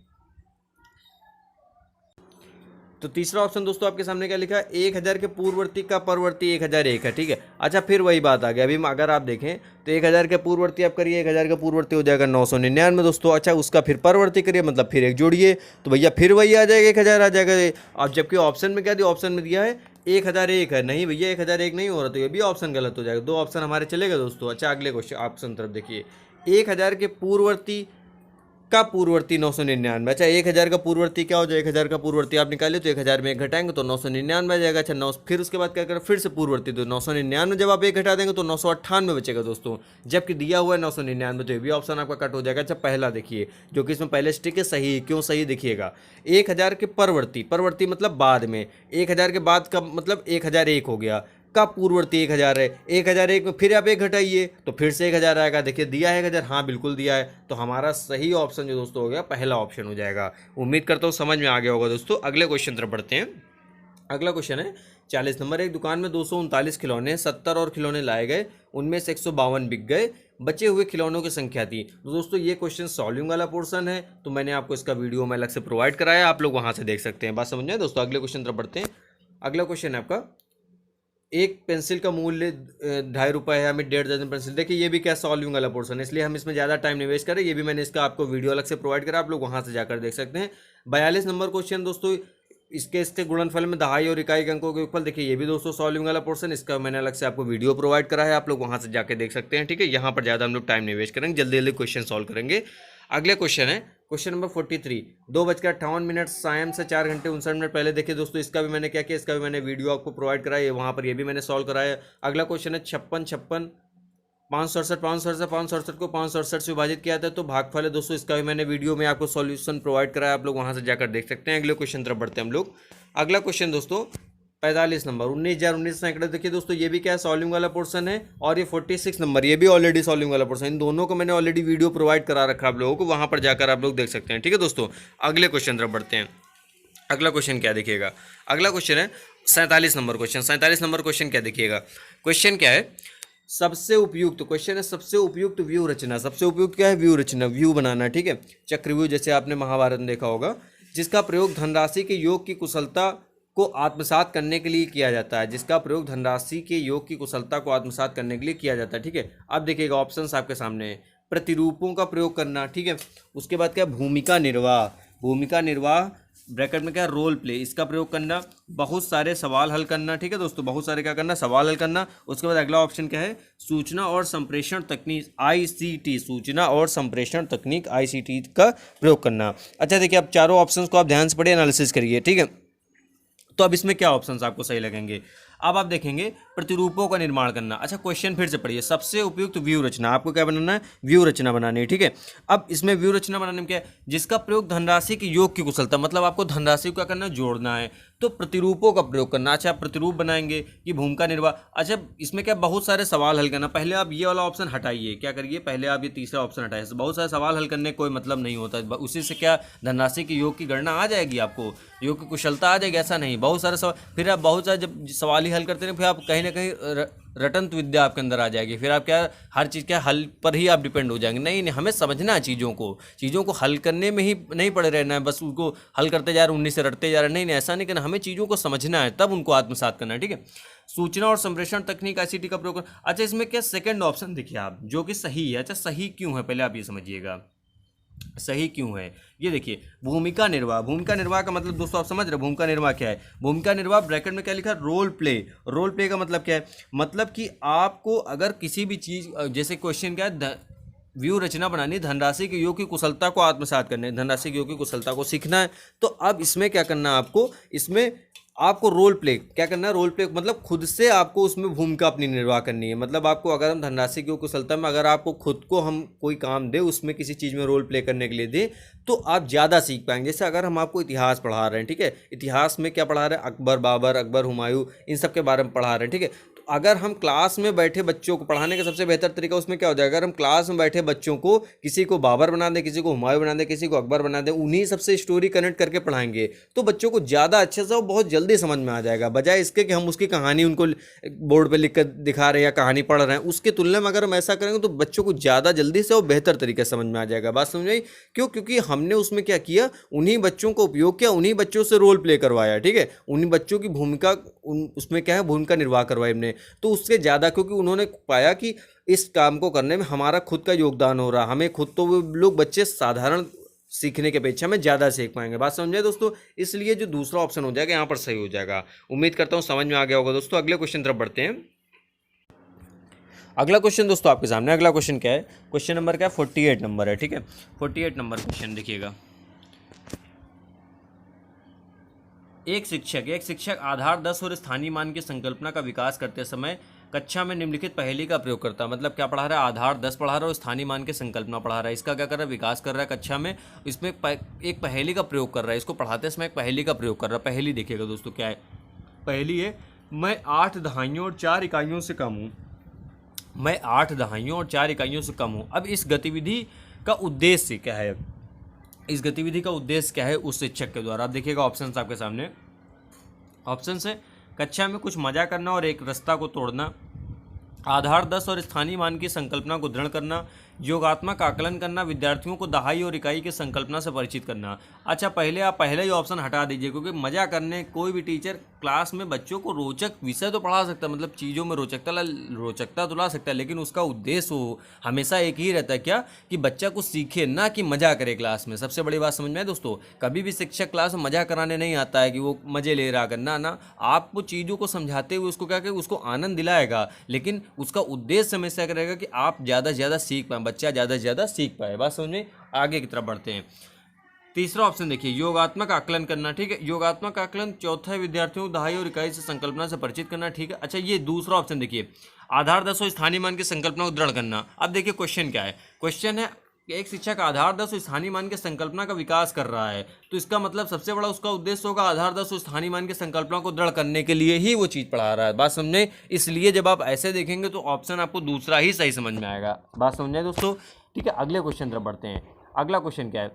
तो तीसरा ऑप्शन दोस्तों आपके सामने क्या लिखा है, 1000 के पूर्ववर्ती का परवर्ती 1001 है। ठीक है, अच्छा फिर वही बात आ गई। अभी अगर आप देखें तो 1000 के पूर्ववर्ती आप करिए, 1000 का पूर्ववर्ती हो जाएगा 999 दोस्तों। अच्छा, उसका फिर परवर्ती करिए, मतलब फिर एक जोड़िए, तो भैया फिर वही आ जाएगा, 1000 आ जाएगा। अब जबकि ऑप्शन में क्या दिया, ऑप्शन में दिया है 1001 है, नहीं भैया 1001 नहीं हो रहा, तो ये भी ऑप्शन गलत हो जाएगा। दो ऑप्शन हमारे चलेगा दोस्तों। अच्छा, अगले क्वेश्चन ऑप्शन तरफ देखिए, 1000 के पूर्ववर्ती का पूर्ववर्ती 999। अच्छा, 1000 का पूर्ववर्ती क्या हो जाए, 1000 का पूर्ववर्ती आप निकालिए तो 1000 में एक घटाएंगे तो 999 आ जाएगा। अच्छा, 9, फिर उसके बाद क्या करें, फिर से पूर्ववर्ती, तो 999 जब आप एक घटा देंगे तो 998 बचेगा दोस्तों, जबकि दिया हुआ है 999, तो ये भी ऑप्शन आपका कट हो जाएगा। अच्छा, पहला देखिए जो कि इसमें पहले स्टिक है, सही क्यों सही देखिएगा, 1000 के परवर्ती, परवर्ती मतलब बाद में, 1000 के बाद का मतलब 1001 हो गया, का पूर्ववर्ती 1000 है, 1001 में फिर आप एक घटाइए तो फिर से 1000 आएगा। देखिए दिया है 1000, हाँ बिल्कुल दिया है, तो हमारा सही ऑप्शन जो दोस्तों हो गया पहला ऑप्शन हो जाएगा। उम्मीद करता हूँ समझ में आ गया होगा दोस्तों। अगले क्वेश्चन तरफ बढ़ते हैं। अगला क्वेश्चन है 40 नंबर, एक दुकान में 239 खिलौने, 70 और खिलौने लाए गए, उनमें से 152 बिक गए, बचे हुए खिलौनों की संख्या थी। तो दोस्तों ये क्वेश्चन सॉल्विंग वाला पोर्शन है, तो मैंने आपको इसका वीडियो में अलग से प्रोवाइड कराया, आप लोग वहां से देख सकते हैं। बात समझ में दोस्तों। अगले क्वेश्चन तरफ बढ़ते हैं। अगला क्वेश्चन है आपका, एक पेंसिल का मूल्य 2.5 रुपये है, हमें 1.5 दर्जन पेंसिल। देखिए ये भी क्या सॉल्विंग वाला पोर्शन है, इसलिए हम इसमें ज़्यादा टाइम नहीं वेस्ट करें, ये भी मैंने इसका आपको वीडियो अलग से प्रोवाइड करा, आप लोग वहाँ से जाकर देख सकते हैं। 42 नंबर क्वेश्चन दोस्तों, इसके गुणनफल में दहाई और इकाई के अंकों के ऊपर, देखिए ये भी दोस्तों सॉल्विंग वाला पोर्शन, इसका मैंने अलग से आपको वीडियो प्रोवाइड करा है, आप लोग वहाँ से जाकर देख सकते हैं। ठीक है, यहाँ पर ज़्यादा हम लोग टाइम नहीं वेस्ट करेंगे, जल्दी जल्दी क्वेश्चन सॉल्व करेंगे। अगला क्वेश्चन है क्वेश्चन नंबर 43, 2:58 सायं से 4 घंटे 59 मिनट पहले। देखिए दोस्तों इसका भी मैंने क्या किया, इसका भी मैंने वीडियो आपको प्रोवाइड कराया है, वहाँ पर ये भी मैंने सॉल्व कराया। अगला क्वेश्चन है 56 567 को 567 से विभाजित किया था तो भागफल है दोस्तों, इसका भी मैंने वीडियो में आपको सॉल्यूशन प्रोवाइड कराया, आप लोग वहाँ से जाकर देख सकते हैं। अगले क्वेश्चन तरफ बढ़ते हैं हम लोग। अगला क्वेश्चन दोस्तों 45 नंबर, 19,019 सैकड़े। देखिए दोस्तों ये भी क्या है, सॉल्विंग वाला पोर्शन है, और ये 46 नंबर, ये भी ऑलरेडी सॉल्विंग वाला पोर्शन। इन दोनों को मैंने ऑलरेडी वीडियो प्रोवाइड करा रखा है आप लोगों को, वहाँ पर जाकर आप लोग देख सकते हैं। ठीक है दोस्तों, अगले क्वेश्चन तरफ बढ़ते हैं। अगला क्वेश्चन क्या देखिएगा, अगला क्वेश्चन है 47 नंबर क्वेश्चन। 47 नंबर क्वेश्चन क्या देखिएगा, क्वेश्चन क्या है, सबसे उपयुक्त, क्वेश्चन है सबसे उपयुक्त व्यू रचना। सबसे उपयुक्त क्या है, व्यू रचना, व्यू बनाना। ठीक है, चक्रव्यूह जैसे आपने महाभारत में देखा होगा, जिसका प्रयोग धनराशि के योग की कुशलता को आत्मसात करने के लिए किया जाता है, जिसका प्रयोग धनराशि के योग की कुशलता को आत्मसात करने के लिए किया जाता है। ठीक है, अब देखिएगा ऑप्शंस आपके सामने है, प्रतिरूपों का प्रयोग करना। ठीक है, उसके बाद क्या, भूमिका निर्वाह, भूमिका निर्वाह ब्रैकेट में क्या, रोल प्ले, इसका प्रयोग करना, बहुत सारे सवाल हल करना। ठीक है दोस्तों, बहुत सारे क्या करना, सवाल हल करना। उसके बाद अगला ऑप्शन क्या है, सूचना और संप्रेषण तकनीक आईसीटी, सूचना और संप्रेषण तकनीक आईसीटी का प्रयोग करना। अच्छा देखिए, अब चारों ऑप्शंस को आप ध्यान से पढ़िए, एनालिसिस करिए। ठीक है, तो अब इसमें क्या ऑप्शंस आपको सही लगेंगे, अब आप देखेंगे प्रतिरूपों का निर्माण करना। अच्छा क्वेश्चन फिर से पढ़िए, सबसे उपयुक्त व्यू रचना, आपको क्या बनाना है, व्यू रचना बनानी है। ठीक है, अब इसमें व्यू रचना बनाने में क्या है, जिसका प्रयोग धनराशि के योग की कुशलता, मतलब आपको धनराशि को क्या करना है, जोड़ना है, तो प्रतिरूपों का प्रयोग करना। अच्छा आप प्रतिरूप बनाएंगे, ये भूमिका निर्वाह। अच्छा इसमें क्या, बहुत सारे सवाल हल करना। पहले आप ये वाला ऑप्शन हटाइए, क्या करिए, पहले आप ये तीसरा ऑप्शन हटाइए, बहुत सारे सवाल हल करने कोई मतलब नहीं होता, उसी से क्या धनराशि के योग की गणना आ जाएगी, आपको योग की कुशलता आ जाएगी, ऐसा नहीं, बहुत सारे सवाल, फिर आप बहुत सारे जब सवाल ही हल करते हैं, फिर आप कहीं ना कहीं रटंत विद्या आपके अंदर आ जाएगी। फिर आप क्या हर चीज़ क्या हल पर ही आप डिपेंड हो जाएंगे। नहीं नहीं, हमें समझना है चीज़ों को हल करने में ही नहीं पड़े रहना है, बस उनको हल करते जा रहे हैं, 19 से रटते जा रहे हैं। नहीं नहीं, ऐसा नहीं करना, हमें चीज़ों को समझना है, तब उनको आत्मसात करना है। ठीक है, सूचना और संप्रेषण तकनीक ICT का प्रयोग अच्छा, इसमें क्या सेकंड ऑप्शन देखिए आप, जो कि सही है। अच्छा, सही क्यों है पहले आप ये समझिएगा, सही क्यों है ये देखिए। भूमिका निर्वाह, भूमिका निर्वाह का मतलब दोस्तों आप समझ रहे हैं भूमिका निर्वाह क्या है। भूमिका निर्वाह ब्रैकेट में क्या लिखा है, रोल प्ले। रोल प्ले का मतलब क्या है, मतलब कि आपको अगर किसी भी चीज़, जैसे क्वेश्चन क्या है, व्यू रचना बनानी, धनराशि के योग की कुशलता को आत्मसात करने, धनराशि के योग की कुशलता को सीखना है। तो अब इसमें क्या करना है आपको, इसमें आपको रोल प्ले क्या करना है, रोल प्ले मतलब खुद से आपको उसमें भूमिका अपनी निर्वाह करनी है। मतलब आपको अगर हम धनराशि की कुशलता में अगर आपको खुद को हम कोई काम दे, उसमें किसी चीज़ में रोल प्ले करने के लिए दे, तो आप ज़्यादा सीख पाएंगे। जैसे अगर हम आपको इतिहास पढ़ा रहे हैं, ठीक है, इतिहास में क्या पढ़ा रहे हैं, अकबर बाबर, अकबर हुमायूं, इन सब के बारे में पढ़ा रहे हैं। ठीक है, तो अगर हम क्लास में बैठे बच्चों को पढ़ाने का सबसे बेहतर तरीका उसमें क्या हो जाएगा, अगर हम क्लास में बैठे बच्चों को किसी को बाबर बना दें, किसी को हुमायूं बना दें, किसी को अकबर बना दें, उन्हीं सबसे स्टोरी कनेक्ट करके पढ़ाएंगे, तो बच्चों को ज़्यादा अच्छे से और बहुत जल्दी समझ में आ जाएगा। बजाय इसके कि हम उसकी कहानी उनको बोर्ड पे लिख कर दिखा रहे हैं या कहानी पढ़ रहे हैं, उसके तुलना में अगर हम ऐसा करेंगे तो बच्चों को ज़्यादा जल्दी से और बेहतर तरीके से समझ में आ जाएगा। बात समझ आई क्यों, क्योंकि हमने उसमें क्या किया, उन्हीं बच्चों को उपयोग किया, उन्हीं बच्चों से रोल प्ले करवाया। ठीक है, उन्हीं बच्चों की भूमिका उसमें क्या है, भूमिका निर्वाह करवाई हमने, तो उससे ज़्यादा, क्योंकि उन्होंने पाया कि इस काम को करने में हमारा खुद का योगदान हो रहा, हमें खुद, तो वो लोग बच्चे साधारण सीखने के अपेक्षा में ज़्यादा सीख पाएंगे। बात समझे दोस्तों, इसलिए जो दूसरा ऑप्शन हो जाएगा यहाँ पर सही हो जाएगा। उम्मीद करता हूँ समझ में आ गया होगा दोस्तों। अगले क्वेश्चन तरफ बढ़ते हैं। अगला क्वेश्चन दोस्तों आपके सामने, अगला क्वेश्चन क्या है, क्वेश्चन नंबर क्या है, 48 नंबर है। ठीक है, 48 नंबर क्वेश्चन देखिएगा। एक शिक्षक आधार 10 और स्थानीय मान की संकल्पना का विकास करते समय कक्षा में निम्नलिखित पहेली का प्रयोग करता है। मतलब क्या पढ़ा रहा है, आधार 10 पढ़ा रहा है और स्थानीय मान की संकल्पना पढ़ा रहा है। इसका क्या कर रहा है, विकास कर रहा है कक्षा में, इसमें एक पहेली का प्रयोग कर रहा है। इसको पढ़ाते समय एक पहेली का प्रयोग कर रहा है। पहेली देखिएगा दोस्तों क्या है, पहेली है, मैं 8 दहाइयों और 4 इकाइयों से कम हूँ। मैं 8 दहाइयों और 4 इकाइयों से कम हूँ। अब इस गतिविधि का उद्देश्य क्या है, इस गतिविधि का उद्देश्य क्या है उस शिक्षक के द्वारा। आप देखिएगा ऑप्शन आपके सामने, ऑप्शन है कक्षा में कुछ मजा करना और एक रास्ता को तोड़ना, आधार 10 और स्थानीय मान की संकल्पना को दृढ़ करना, योगात्मक आकलन करना, विद्यार्थियों को दहाई और इकाई की संकल्पना से परिचित करना। अच्छा, पहले आप पहले ही ऑप्शन हटा दीजिए, क्योंकि मजा करने, कोई भी टीचर क्लास में बच्चों को रोचक विषय तो पढ़ा सकता है, मतलब चीज़ों में रोचकता तो ला सकता है, लेकिन उसका उद्देश्य हो हमेशा एक ही रहता है, क्या, कि बच्चा कुछ सीखे, ना कि मजा करे क्लास में। सबसे बड़ी बात समझ में है दोस्तों, कभी भी शिक्षक क्लास में मजा कराने नहीं आता है कि वो मजे ले रहा करना ना, आपको चीज़ों को समझाते हुए उसको क्या कि उसको आनंद दिलाएगा, लेकिन उसका उद्देश्य हमेशा रहेगा कि आप ज़्यादा से ज़्यादा सीख पाएँ, बच्चा ज़्यादा से ज़्यादा सीख पाए। बात समझ में, आगे की तरफ बढ़ते हैं। तीसरा ऑप्शन देखिए, योगात्मक आकलन करना। ठीक है, योगात्मक आकलन। चौथा है विद्यार्थियों को दहाई और इकाई से संकल्पना से परिचित करना। ठीक है, अच्छा ये दूसरा ऑप्शन देखिए, आधार 10 और स्थानीय मान की संकल्पना को दृढ़ करना। अब देखिए क्वेश्चन क्या है, क्वेश्चन है एक शिक्षक आधार 10 और स्थानीय मान की संकल्पना का विकास कर रहा है, तो इसका मतलब सबसे बड़ा उसका उद्देश्य होगा आधार 10 और स्थानीय मान की संकल्पना को दृढ़ करने के लिए ही वो चीज़ पढ़ा रहा है। बात समझे, इसलिए जब आप ऐसे देखेंगे तो ऑप्शन आपको दूसरा ही सही समझ में आएगा। बात समझे दोस्तों। ठीक है, अगले क्वेश्चन तरफ बढ़ते हैं। अगला क्वेश्चन क्या है,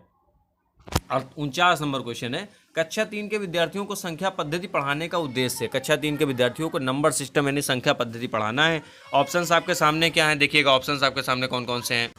49 नंबर क्वेश्चन है, कक्षा 3 के विद्यार्थियों को संख्या पद्धति पढ़ाने का उद्देश्य है। कक्षा 3 के विद्यार्थियों को नंबर सिस्टम यानी संख्या पद्धति पढ़ाना है। ऑप्शंस आपके सामने क्या है, देखिएगा ऑप्शंस आपके सामने कौन कौन से हैं।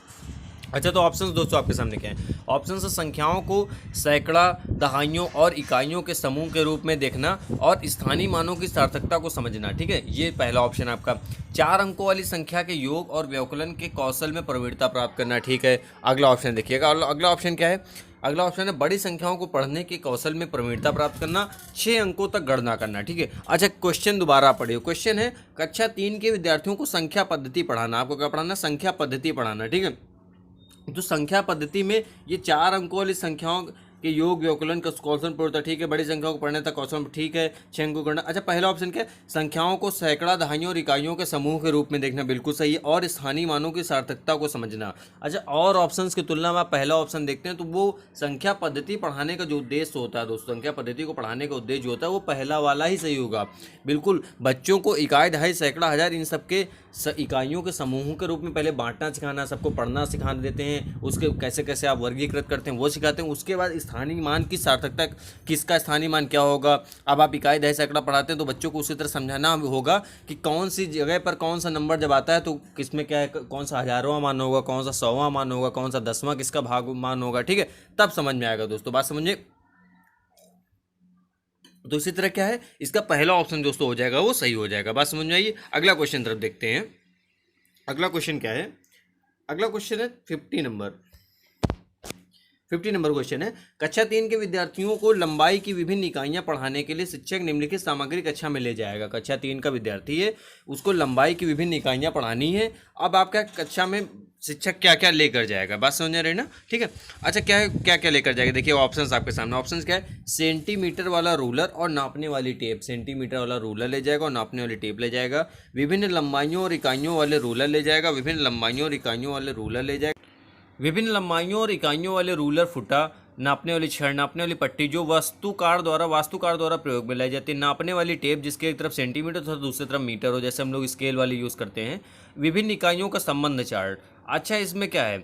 अच्छा, तो ऑप्शंस दोस्तों आपके सामने क्या है, ऑप्शंस संख्याओं को सैकड़ा, दहाइयों और इकाइयों के समूह के रूप में देखना और स्थानीय मानों की सार्थकता को समझना। ठीक है, ये पहला ऑप्शन आपका। 4 अंकों वाली संख्या के योग और व्यवकलन के कौशल में प्रवीणता प्राप्त करना। ठीक है, अगला ऑप्शन देखिएगा, अगला ऑप्शन क्या है, अगला ऑप्शन है बड़ी संख्याओं को पढ़ने के कौशल में प्रवीणता प्राप्त करना, 6 अंकों तक गणना करना। ठीक है, अच्छा क्वेश्चन दोबारा पढ़िए, क्वेश्चन है कक्षा 3 के विद्यार्थियों को संख्या पद्धति पढ़ाना। आपको क्या पढ़ाना, संख्या पद्धति पढ़ाना। ठीक है, तो संख्या पद्धति में ये 4 अंकों वाली संख्याओं के योग व्यवकलन का कौशल पूर्णता। ठीक है, बड़ी संख्याओं को पढ़ने तक कौशल। ठीक है, 6 अंकों करना। अच्छा, पहला ऑप्शन क्या है, संख्याओं को सैकड़ा, दहाइयों और इकाइयों के समूह के रूप में देखना, बिल्कुल सही है, और स्थानीय मानों की सार्थकता को समझना। अच्छा, और ऑप्शंस की तुलना में आप पहला ऑप्शन देखते हैं तो वो संख्या पद्धति पढ़ाने का जो उद्देश्य होता है दोस्तों, संख्या पद्धति को पढ़ाने का उद्देश्य जो होता है वो पहला वाला ही सही होगा। बिल्कुल, बच्चों को इकाई, दहाई, सैकड़ा, हज़ार इन सब के इकाइयों के समूहों के रूप में पहले बांटना सिखाना, सबको पढ़ना सिखा देते हैं, उसके कैसे कैसे आप वर्गीकृत करते हैं वो सिखाते हैं। उसके बाद स्थानीय मान की सार्थकता, किसका स्थानीय मान क्या होगा। अब आप इकाई दशक सैकड़ा पढ़ाते हैं तो बच्चों को उसी तरह समझाना होगा कि कौन सी जगह पर कौन सा नंबर जब आता है तो किसमें क्या है, कौन सा हजारवां मान होगा, कौन सा सौवां मान होगा, कौन सा दसवां किसका भाग मान होगा। ठीक है, तब समझ में आएगा दोस्तों, बात समझिए। तो इसी तरह क्या है, इसका पहला ऑप्शन दोस्तों हो जाएगा वो सही हो जाएगा। बात समझ में आइए, अगला क्वेश्चन तरफ देखते हैं। अगला क्वेश्चन क्या है, अगला क्वेश्चन है 50 नंबर क्वेश्चन है। कक्षा 3 के विद्यार्थियों को लंबाई की विभिन्न इकाइयां पढ़ाने के लिए शिक्षक निम्नलिखित सामग्री कक्षा में ले जाएगा। कक्षा 3 का विद्यार्थी है, उसको लंबाई की विभिन्न इकाइयां पढ़ानी है। अब आपका कक्षा में शिक्षक क्या क्या लेकर जाएगा, बात समझ रहे ना। ठीक है, अच्छा क्या क्या लेकर जाएगा, देखिए ऑप्शंस आपके सामने। ऑप्शंस क्या है, सेंटीमीटर वाला रूलर और नापने वाली टेप। सेंटीमीटर वाला रूलर ले जाएगा और नापने वाली टेप ले जाएगा। विभिन्न लंबाइयों और इकाइयों वाले रूलर ले जाएगा। विभिन्न लंबाइयों और इकाइयों वाले रूलर ले जाएगा। विभिन्न लंबाइयों और इकाइयों वाले रूलर, फुटा, नापने वाली छड़, नापने वाली पट्टी जो वास्तुकार द्वारा प्रयोग में लाई जाती है। नापने वाली टेप जिसके एक तरफ सेंटीमीटर तथा दूसरी तरफ मीटर हो, जैसे हम लोग स्केल वाली यूज़ करते हैं। विभिन्न इकाइयों का संबंध चार्ट। अच्छा, इसमें क्या है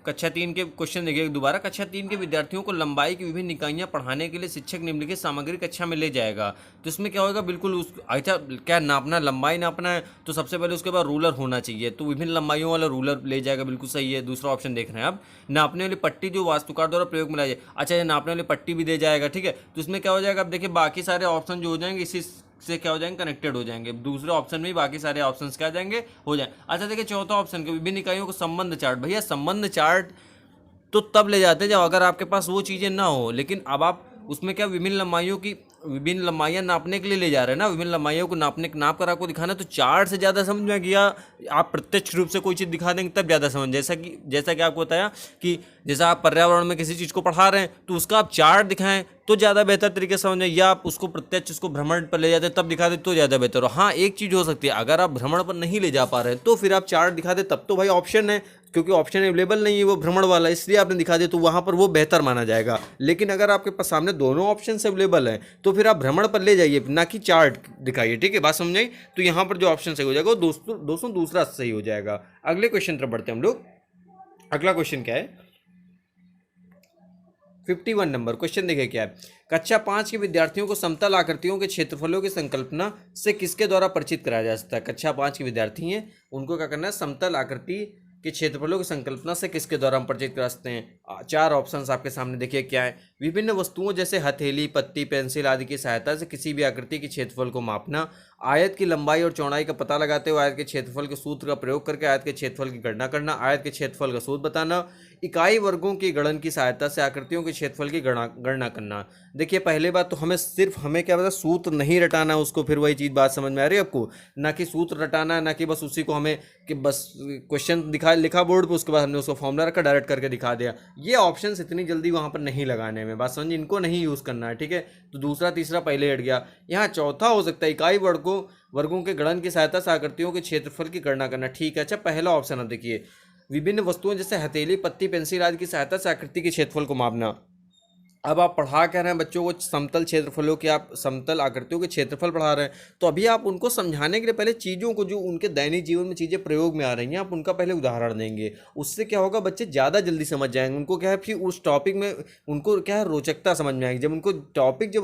कक्षा 3 के क्वेश्चन देखिए दोबारा। कक्षा 3 के विद्यार्थियों को लंबाई की विभिन्न इकाइयां पढ़ाने के लिए शिक्षक निम्नलिखित सामग्री कक्षा में ले जाएगा। तो इसमें क्या होगा, बिल्कुल उस अच्छा क्या नापना, लंबाई नापना है तो सबसे पहले उसके बाद रूलर होना चाहिए, तो विभिन्न लंबाइयों वाला रूलर ले जाएगा, बिल्कुल सही है। दूसरा ऑप्शन देख रहे हैं आप, नापने वाली पट्टी जो वास्तुकार द्वारा प्रयोग में लाई जाए। अच्छा, ये नापने वाली पट्टी भी दे जाएगा। ठीक है, तो इसमें क्या हो जाएगा, अब देखिए बाकी सारे ऑप्शन जो हो जाएंगे इसी से क्या हो जाएंगे, कनेक्टेड हो जाएंगे। दूसरे ऑप्शन में ही बाकी सारे ऑप्शंस क्या जाएंगे, हो जाए। अच्छा देखिए चौथा ऑप्शन के विभिन्न इकाइयों को संबंध चार्ट। भैया संबंध चार्ट तो तब ले जाते हैं जब अगर आपके पास वो चीज़ें ना हो, लेकिन अब आप उसमें क्या विभिन्न लंबाइयाँ नापने के लिए ले जा रहे हैं ना, विभिन्न लंबाइयों को नाप कर आपको दिखाना, तो चार्ट से ज़्यादा समझ में गया। आप प्रत्यक्ष रूप से कोई चीज़ दिखा देंगे तब ज़्यादा समझ, जैसा कि आपको बताया कि जैसा आप पर्यावरण में किसी चीज़ को पढ़ा रहे हैं तो उसका आप चार्ट दिखाएं तो ज़्यादा बेहतर तरीके से समझें, या आप उसको प्रत्यक्ष उसको भ्रमण पर ले जाते तब दिखा दे तो ज़्यादा बेहतर हो। हाँ, एक चीज़ हो सकती है, अगर आप भ्रमण पर नहीं ले जा पा रहे हैं तो फिर आप चार्ट दिखा दे, तब तो भाई ऑप्शन है, क्योंकि ऑप्शन अवेलेबल नहीं है वो भ्रमण वाला, इसलिए आपने दिखा दिया तो वहाँ पर वो बेहतर माना जाएगा। लेकिन अगर आपके पास सामने दोनों ऑप्शन अवेलेबल हैं तो फिर आप भ्रमण पर ले जाइए, ना कि चार्ट दिखाइए। ठीक है, बात समझ आई। तो यहाँ पर जो ऑप्शन सही हो जाएगा वो दोस्तों दूसरा सही हो जाएगा। अगले क्वेश्चन तरफ बढ़ते हैं हम लोग। अगला क्वेश्चन क्या है, 51 नंबर क्वेश्चन देखिए क्या है। कक्षा 5 के विद्यार्थियों को समतल आकृतियों के क्षेत्रफलों की संकल्पना से किसके द्वारा परिचित कराया जा सकता है। कक्षा 5 के विद्यार्थी हैं, उनको क्या करना है, समतल आकृति के क्षेत्रफलों की संकल्पना से किसके द्वारा हम परिचित करा सकते हैं। 4 ऑप्शंस आपके सामने देखिए क्या है। विभिन्न वस्तुओं जैसे हथेली, पत्ती, पेंसिल आदि की सहायता से किसी भी आकृति के क्षेत्रफल को मापना। आयत की लंबाई और चौड़ाई का पता लगाते हुए आयत के क्षेत्रफल के सूत्र का प्रयोग करके आयत के क्षेत्रफल की गणना करना। आयत के क्षेत्रफल का सूत्र बताना। इकाई वर्गों की गणन की सहायता से आकृतियों के क्षेत्रफल की गणना करना। देखिए पहले बात तो हमें क्या पता, सूत्र नहीं रटाना उसको, फिर वही चीज़ बात समझ में आ रही है आपको, ना कि सूत्र रटाना है, ना कि बस उसी को हमें कि बस क्वेश्चन लिखा बोर्ड पे, उसके बाद हमने उसको फॉर्मूला रखा डायरेक्ट करके दिखा दिया। ये ऑप्शंस इतनी जल्दी वहाँ पर नहीं लगाने में, बात समझिए, इनको नहीं यूज़ करना है। ठीक है, तो दूसरा तीसरा पहले हट गया। यहाँ चौथा हो सकता है, इकाई वर्गों के गणन की सहायता से आकृतियों के क्षेत्रफल की गणना करना। ठीक है, अच्छा पहला ऑप्शन अब देखिए, विभिन्न वस्तुओं जैसे हथेली, पत्ती, पेंसिल आदि की सहायता से आकृति के क्षेत्रफल को मापना। अब आप पढ़ा क्या रहे हैं बच्चों को, समतल क्षेत्रफलों के, आप समतल आकृतियों के क्षेत्रफल पढ़ा रहे हैं, तो अभी आप उनको समझाने के लिए पहले चीज़ों को, जो उनके दैनिक जीवन में चीज़ें प्रयोग में आ रही हैं, आप उनका पहले उदाहरण देंगे। उससे क्या होगा, बच्चे ज़्यादा जल्दी समझ जाएंगे। उनको क्या है, फिर उस टॉपिक में उनको क्या है, रोचकता समझ में आएगी। जब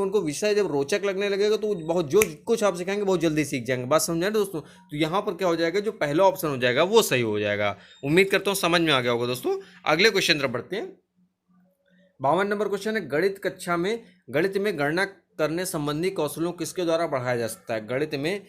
उनको विषय जब रोचक लगने लगेगा तो बहुत जो कुछ आप सिखाएंगे बहुत जल्दी सीख जाएंगे। बात समझ आए दोस्तों। तो यहाँ पर क्या हो जाएगा, जो पहला ऑप्शन हो जाएगा वो सही हो जाएगा। उम्मीद करता हूँ समझ में आ गया होगा दोस्तों। अगले क्वेश्चन तरफ बढ़ते हैं। 52 नंबर क्वेश्चन है, गणित कक्षा में गणित में गणना करने संबंधी कौशलों किसके द्वारा बढ़ाया जा सकता है। गणित में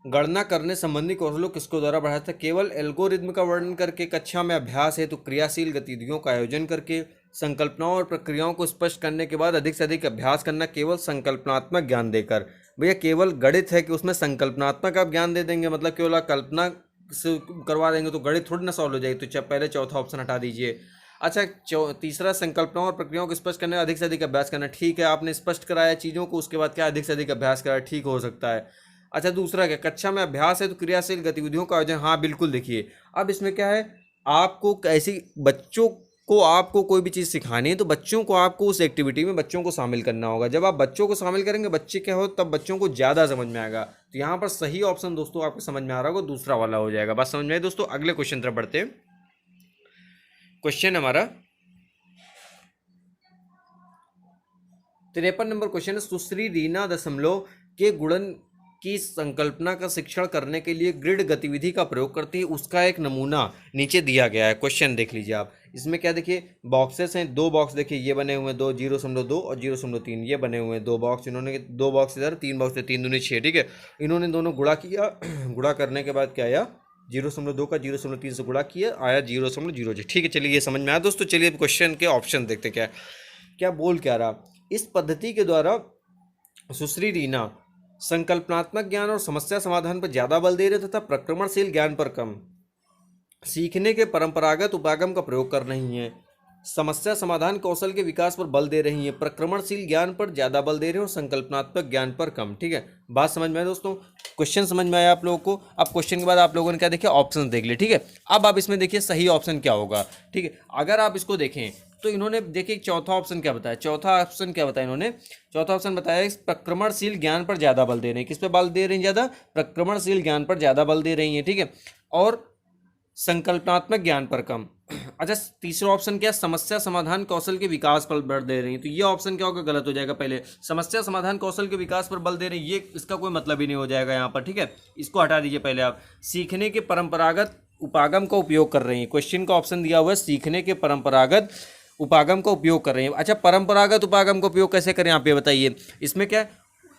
गणना करने संबंधी कौशलों किसके द्वारा बढ़ाया जाता है। केवल एल्गोरिथम का वर्णन करके, कक्षा में अभ्यास है तो क्रियाशील गतिविधियों का आयोजन करके, संकल्पनाओं और प्रक्रियाओं को स्पष्ट करने के बाद अधिक से अधिक अभ्यास करना, केवल संकल्पनात्मक ज्ञान देकर। भैया केवल गणित है कि उसमें संकल्पनात्मक आप ज्ञान दे देंगे, मतलब केवल कल्पना से करवा देंगे तो गणित थोड़ी ना सॉल्व हो जाएगी। तो पहले चौथा ऑप्शन हटा दीजिए। अच्छा, तीसरा, संकल्पनाओं और प्रक्रियाओं को स्पष्ट करने अधिक से अधिक अभ्यास करना। ठीक है, आपने स्पष्ट कराया चीज़ों को, उसके बाद क्या अधिक से अधिक अभ्यास कराया, ठीक हो सकता है। अच्छा, दूसरा क्या, कक्षा में अभ्यास है तो क्रियाशील गतिविधियों का आयोजन। हाँ बिल्कुल, देखिए अब इसमें क्या है, आपको ऐसी बच्चों को आपको कोई भी चीज़ सिखानी है तो बच्चों को आपको उस एक्टिविटी में बच्चों को शामिल करना होगा। जब आप बच्चों को शामिल करेंगे, बच्चे क्या हो, तब बच्चों को ज़्यादा समझ में आएगा। तो यहाँ पर सही ऑप्शन दोस्तों आपको समझ में आ रहा होगा, दूसरा वाला हो जाएगा। बात समझ में आई दोस्तों। अगले क्वेश्चन तरफ बढ़ते हैं। क्वेश्चन हमारा 53 नंबर क्वेश्चन है, सुश्री रीना दशमलव के गुणन की संकल्पना का शिक्षण करने के लिए ग्रिड गतिविधि का प्रयोग करती है, उसका एक नमूना नीचे दिया गया है। क्वेश्चन देख लीजिए आप। इसमें क्या देखिए, बॉक्सेस हैं, दो बॉक्स देखिए ये बने हुए हैं, 0.2 और 0.3 ये बने हुए हैं दो बॉक्स। इन्होंने दो बॉक्स इधर, तीन बॉक्स, 3 दूनी 6, ठीक है। इन्होंने दोनों गुणा किया, गुणा करने के बाद क्या आया, 0.2 का 0.3 से गुणा किया, आया 0.06, ठीक है। चलिए ये समझ में आया दोस्तों। चलिए क्वेश्चन के ऑप्शन देखते क्या क्या बोल क्या रहा। इस पद्धति के द्वारा सुश्री रीना संकल्पनात्मक ज्ञान और समस्या समाधान पर ज्यादा बल दे रहे तथा प्रक्रमणशील ज्ञान पर कम, सीखने के परंपरागत उपागम का प्रयोग कर रही हैं, समस्या समाधान कौशल के विकास पर बल दे रही हैं, प्रक्रमणशील ज्ञान पर ज्यादा बल दे रहे हैं और संकल्पनात्मक ज्ञान पर कम, ठीक है। बात समझ में आया दोस्तों, क्वेश्चन समझ में आया आप लोगों को। अब क्वेश्चन के बाद आप लोगों ने क्या देखिए, ऑप्शन देख लिए, ठीक है। अब आप इसमें देखिए सही ऑप्शन क्या होगा, ठीक है। अगर आप इसको देखें तो इन्होंने देखिए चौथा ऑप्शन क्या बताया, इन्होंने चौथा ऑप्शन बताया प्रक्रमणशील ज्ञान पर ज्यादा बल दे रहे हैं। किस पे बल दे रही हैं ज्यादा, प्रक्रमणशील ज्ञान पर ज्यादा बल दे रही हैं, ठीक है, और संकल्पनात्मक ज्ञान पर कम। अच्छा, तीसरा ऑप्शन क्या है, समस्या समाधान कौशल के विकास पर बल दे रही हैं। तो ये ऑप्शन क्या होगा, गलत हो जाएगा। पहले समस्या समाधान कौशल के विकास पर बल दे रही हैं, ये इसका कोई मतलब ही नहीं हो जाएगा यहाँ पर, ठीक है। इसको हटा दीजिए पहले आप। सीखने के परंपरागत उपागम का उपयोग कर रही हैं, क्वेश्चन का ऑप्शन दिया हुआ है सीखने के परंपरागत उपागम का उपयोग कर रहे हैं। अच्छा, परंपरागत उपागम का उपयोग कैसे करें आप ये बताइए। इसमें क्या है,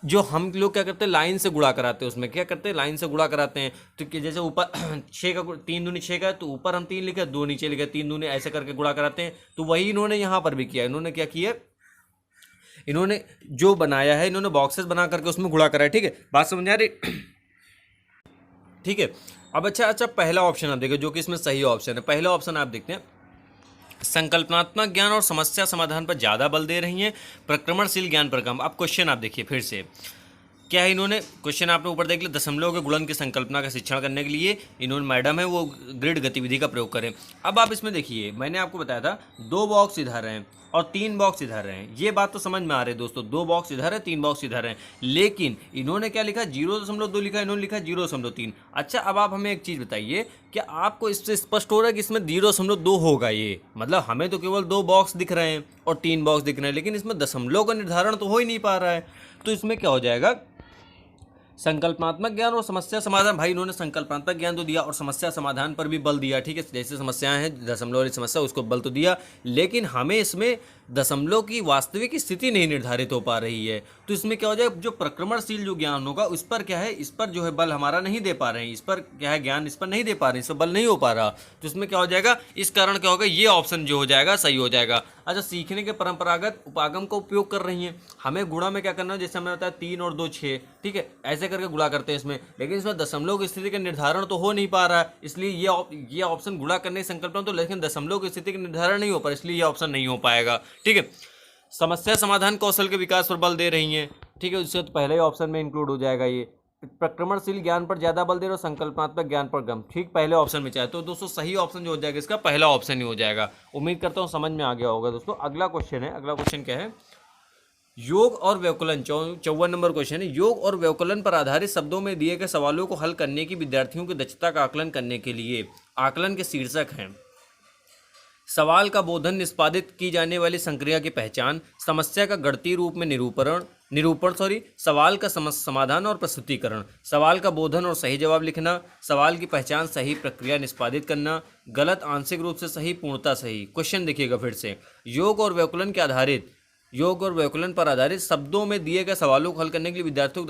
जो हम लोग क्या करते हैं, लाइन से गुणा कराते हैं। उसमें क्या करते हैं, लाइन से गुणा कराते हैं। तो कि जैसे ऊपर 6 का 3 दूनी 6 का है, तो ऊपर हम 3 लिखे, 2 नीचे लिखे, 3 दूनी, ऐसे करके गुणा कराते हैं। तो वही इन्होंने यहाँ पर भी किया। इन्होंने क्या किया, इन्होंने जो बनाया है, इन्होंने बॉक्सेस बना करके उसमें गुणा करा है, ठीक है। बात समझ आ रही, ठीक है। अब अच्छा पहला ऑप्शन आप देखिए, जो कि इसमें सही ऑप्शन है। पहला ऑप्शन आप देखते हैं, संकल्पनात्मक ज्ञान और समस्या समाधान पर ज़्यादा बल दे रही हैं, प्रक्रमणशील ज्ञान पर कम। अब क्वेश्चन आप देखिए फिर से, क्या है, इन्होंने क्वेश्चन आपने ऊपर देख लिया, दशमलव के गुणन की संकल्पना का शिक्षण करने के लिए इन्होंने मैडम है वो ग्रिड गतिविधि का प्रयोग करें। अब आप इसमें देखिए, मैंने आपको बताया था 2 बॉक्स इधर हैं और 3 बॉक्स इधर हैं। ये बात तो समझ में आ रही है दोस्तों, 2 बॉक्स इधर है, 3 बॉक्स इधर हैं। लेकिन इन्होंने क्या लिखा, 0.2 लिखा, इन्होंने लिखा 0.3। अच्छा, अब आप हमें एक चीज़ बताइए, क्या आपको इससे स्पष्ट हो रहा है कि इसमें 0.2 होगा? ये मतलब हमें तो केवल 2 बॉक्स दिख रहे हैं और 3 बॉक्स दिख रहे हैं, लेकिन इसमें दशमलव का निर्धारण तो हो ही नहीं पा रहा है। तो इसमें क्या हो जाएगा, संकल्पनात्मक ज्ञान और समस्या समाधान। भाई इन्होंने संकल्पनात्मक ज्ञान तो दिया और समस्या समाधान पर भी बल दिया, ठीक है। जैसे समस्याएं हैं, दशमलव वाली समस्या, उसको बल तो दिया, लेकिन हमें इसमें दशमलव की वास्तविक स्थिति नहीं निर्धारित हो पा रही है। तो इसमें क्या हो जाए, जो प्रक्रमणशील जो ज्ञान होगा उस पर क्या है, इस पर जो है बल हमारा नहीं दे पा रहे हैं, इस पर क्या है ज्ञान इस पर नहीं दे पा रहे हैं, इस पर बल नहीं हो पा रहा। तो इसमें क्या हो जाएगा, इस कारण क्या होगा, ये ऑप्शन जो हो जाएगा सही हो जाएगा। अच्छा, सीखने के परंपरागत उपागम का उपयोग कर रही हैं। हमें गुणा में क्या करना है, जैसे हमने बताया 3 और 2 6, ठीक है, ऐसे करके गुणा करते हैं इसमें, लेकिन इसमें दशमलव की स्थिति का निर्धारण तो हो नहीं पा रहा है, इसलिए ये ऑप्शन गुणा करने की संकल्पना तो, लेकिन दशमलव की स्थिति का निर्धारण नहीं हो पा रहा, इसलिए ये ऑप्शन नहीं हो पाएगा, ठीक है। समस्या समाधान कौशल के विकास पर बल दे रही हैं, ठीक है, उससे तो पहले ही ऑप्शन में इंक्लूड हो जाएगा। ये प्रक्रमणशील ज्ञान पर ज्यादा बल दे रहे हो, संकल्पनात्मक ज्ञान पर कम, ठीक, पहले ऑप्शन में चाहे तो दोस्तों सही ऑप्शन जो हो जाएगा इसका पहला ऑप्शन ही हो जाएगा। उम्मीद करता हूँ समझ में आ गया होगा दोस्तों। अगला क्वेश्चन है, अगला क्वेश्चन क्या है, योग और व्यवकलन, 54 नंबर क्वेश्चन है। योग और व्यवकलन पर आधारित शब्दों में दिए गए सवालों को हल करने की विद्यार्थियों की दक्षता का आकलन करने के लिए आकलन के शीर्षक हैं, सवाल का बोधन, निष्पादित की जाने वाली संक्रिया की पहचान, समस्या का गणितीय रूप में निरूपण, सवाल का समाधान और प्रस्तुतिकरण, सवाल का बोधन और सही जवाब लिखना, सवाल की पहचान, सही प्रक्रिया निष्पादित करना, गलत आंशिक रूप से सही, पूर्णतः सही। क्वेश्चन देखिएगा फिर से, योग और व्यवकलन पर आधारित शब्दों में दिए गए सवालों को हल करने के लिए विद्यार्थियों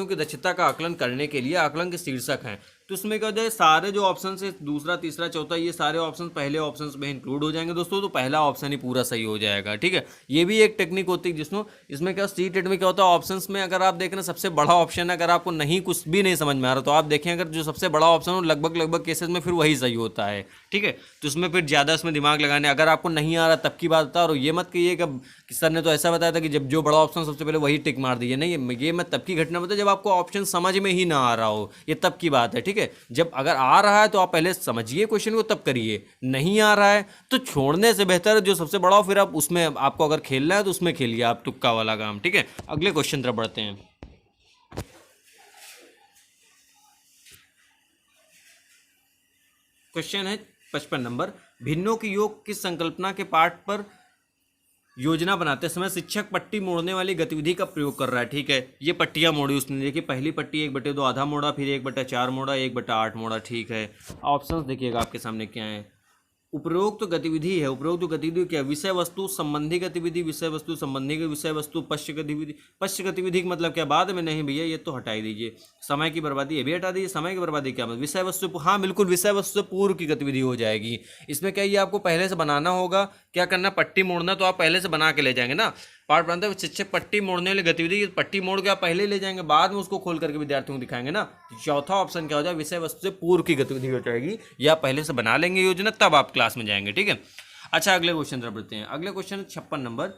की दक्षता का आकलन करने के लिए आकलन के शीर्षक हैं। तो इसमें क्या हो जाए, सारे जो ऑप्शन है, दूसरा तीसरा चौथा, ये सारे ऑप्शन पहले ऑप्शन में इंक्लूड हो जाएंगे दोस्तों, तो पहला ऑप्शन ही पूरा सही हो जाएगा, ठीक है। ये भी एक टेक्निक होती है जिसमें, इसमें क्या सीटेट में क्या होता है, ऑप्शंस में अगर आप देख रहे हैं सबसे बड़ा ऑप्शन है, अगर आपको नहीं कुछ भी नहीं समझ में आ रहा तो आप देखें, अगर जो सबसे बड़ा ऑप्शन हो लगभग केसेस में फिर वही सही होता है, ठीक है। तो इसमें फिर ज़्यादा इसमें दिमाग लगाने, अगर आपको नहीं आ रहा तब की बात बता, और ये मत कहिए कि सर ने तो ऐसा बताया था कि जब जो बड़ा ऑप्शन सबसे पहले वही टिक मार दीजिए, नहीं, ये मैं तब की घटना बताया जब आपको ऑप्शन समझ में ही ना आ रहा हो, ये तब की बात है, ठीक है। ठीक है। जब अगर आ रहा है तो आप पहले समझिए क्वेश्चन को तब करिए, नहीं आ रहा है तो छोड़ने से बेहतर जो सबसे बड़ा हो फिर आप उसमें, आपको अगर खेलना है तो उसमें खेलिए आप तुक्का वाला काम, ठीक है। अगले क्वेश्चन तरफ बढ़ते हैं। क्वेश्चन है 55 नंबर, भिन्नों के योग की संकल्पना के पाठ पर योजना बनाते समय शिक्षक पट्टी मोड़ने वाली गतिविधि का प्रयोग कर रहा है, ठीक है। ये पट्टियां मोड़ी उसने, देखिए पहली पट्टी 1/2 आधा मोड़ा, फिर 1/4 मोड़ा, 1/8 मोड़ा, ठीक है। ऑप्शंस देखिएगा आपके सामने क्या है। उपरोक्त तो गतिविधि है, उपरोक्त तो गतिविधि क्या है, विषय वस्तु संबंधी गतिविधि, विषय वस्तु संबंधी के विषय वस्तु, पश्च गतिविधि। पश्च गतिविधि का मतलब क्या, बाद में, नहीं भैया ये तो हटा ही दीजिए। समय की बर्बादी ये भी हटा दीजिए, समय की बर्बादी क्या मतलब, विषय वस्तु, हाँ बिल्कुल विषय वस्तु से पूर्व की गतिविधि हो जाएगी। इसमें क्या, ये आपको पहले से बनाना होगा, क्या करना, पट्टी मोड़ना तो आप पहले से बना के ले जाएंगे ना। पाठ बनाते हुए शिक्षक पट्टी मोड़ने वाली गतिविधि, पट्टी मोड़ के आप पहले ले जाएंगे, बाद में उसको खोल करके विद्यार्थियों को दिखाएंगे ना। चौथा ऑप्शन क्या हो जाए, विषय वस्तु से पूर्व की गतिविधि हो जाएगी, या पहले से बना लेंगे योजना तब आप क्लास में जाएंगे, ठीक है। अच्छा अगले क्वेश्चन तरफ बढ़ते हैं। अगले क्वेश्चन 56 नंबर,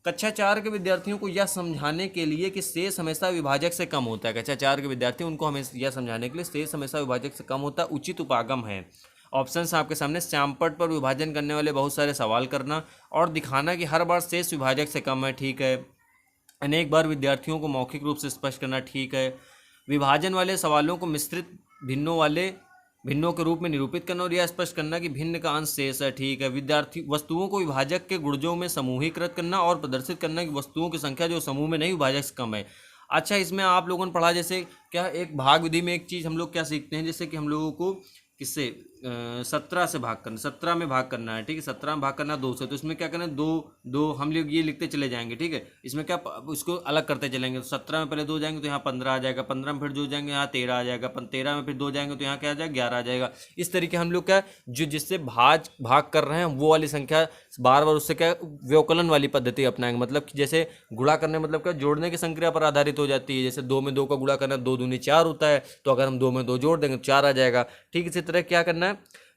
कक्षा 4 के विद्यार्थियों को यह समझाने के लिए कि शेष हमेशा विभाजक से कम होता है, कक्षा 4 के विद्यार्थी उनको हमेशा यह समझाने के लिए शेष हमेशा विभाजक से कम होता है, उचित उपागम है। ऑप्शंस आपके सामने, श्यामपट्ट पर विभाजन करने वाले बहुत सारे सवाल करना, और दिखाना कि हर बार शेष विभाजक से कम है, ठीक है। अनेक बार विद्यार्थियों को मौखिक रूप से स्पष्ट करना, ठीक है। विभाजन वाले सवालों को मिश्रित भिन्नों के रूप में निरूपित करना, और यह स्पष्ट करना कि भिन्न का अंश शेष है, ठीक है। विद्यार्थी वस्तुओं को विभाजक के गुणजों में समूहीकृत करना और प्रदर्शित करना कि वस्तुओं की संख्या जो समूह में नहीं विभाजक से कम है। अच्छा इसमें आप लोगों ने पढ़ा, जैसे क्या एक भाग विधि में एक चीज़ हम लोग क्या सीखते हैं, जैसे कि हम लोगों को किससे 17 से भाग करना, 17 में भाग करना है, ठीक है। 17 में भाग करना 2 से, तो इसमें क्या करना है, 2 2 हम लोग ये लिखते चले जाएंगे, ठीक है। इसमें क्या, उसको अलग करते चलेंगे, तो 17 में पहले 2 जाएंगे तो यहाँ 15 आ जाएगा, 15 में फिर 2 जाएंगे यहाँ 13 आ जाएगा, 13 में फिर 2 जाएंगे तो यहाँ क्या आ जाएगा, 11 आ जाएगा। इस तरीके हम लोग क्या जो जिससे भाग कर रहे हैं वो वाली संख्या बार बार उससे क्या व्यवकलन वाली पद्धति अपनाएंगे, मतलब कि जैसे गुणा करने मतलब क्या जोड़ने की संक्रिया पर आधारित हो जाती है। जैसे 2 में 2 का गुणा करना, 2 दूनी 4 होता है, तो अगर हम 2 में 2 जोड़ देंगे तो 4 आ जाएगा, ठीक। इसी तरह क्या करना है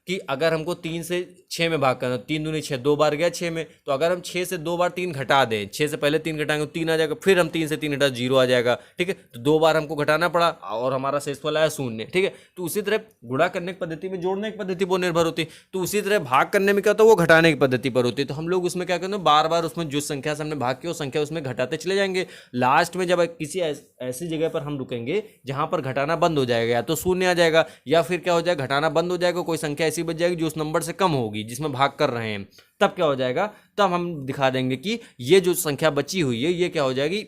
कि अगर हमको 3 से 6 में भाग करना, 3 दूनी 6, 2 बार गया 6 में, तो अगर हम 6 से 2 बार 3 घटा दें, 6 से पहले 3 घटाएंगे तो 3 आ जाएगा, फिर हम 3 से 3 घटा 0 आ जाएगा, ठीक है। तो 2 बार हमको घटाना पड़ा और हमारा शेषफल आया 0, ठीक है। तो उसी तरह गुणा करने की पद्धति में जोड़ने की पद्धति पर निर्भर होती है, तो उसी तरह भाग करने में क्या होता है, वो घटाने की पद्धति पर होती है। तो हम लोग उसमें क्या करते हैं, बार बार उसमें जो संख्या से हमने भाग किया उस संख्या उसमें घटाते चले जाएंगे। लास्ट में जब किसी ऐसी जगह पर हम रुकेंगे जहां पर घटाना बंद हो जाएगा, या तो 0 आ जाएगा, या फिर क्या हो जाएगा, घटाना बंद हो जाएगा, कोई संख्या ऐसी बच जाएगी जो उस नंबर से कम होगी जिसमें भाग कर रहे हैं, तब क्या हो जाएगा, तब हम दिखा देंगे कि ये जो संख्या बची हुई है ये क्या हो जाएगी,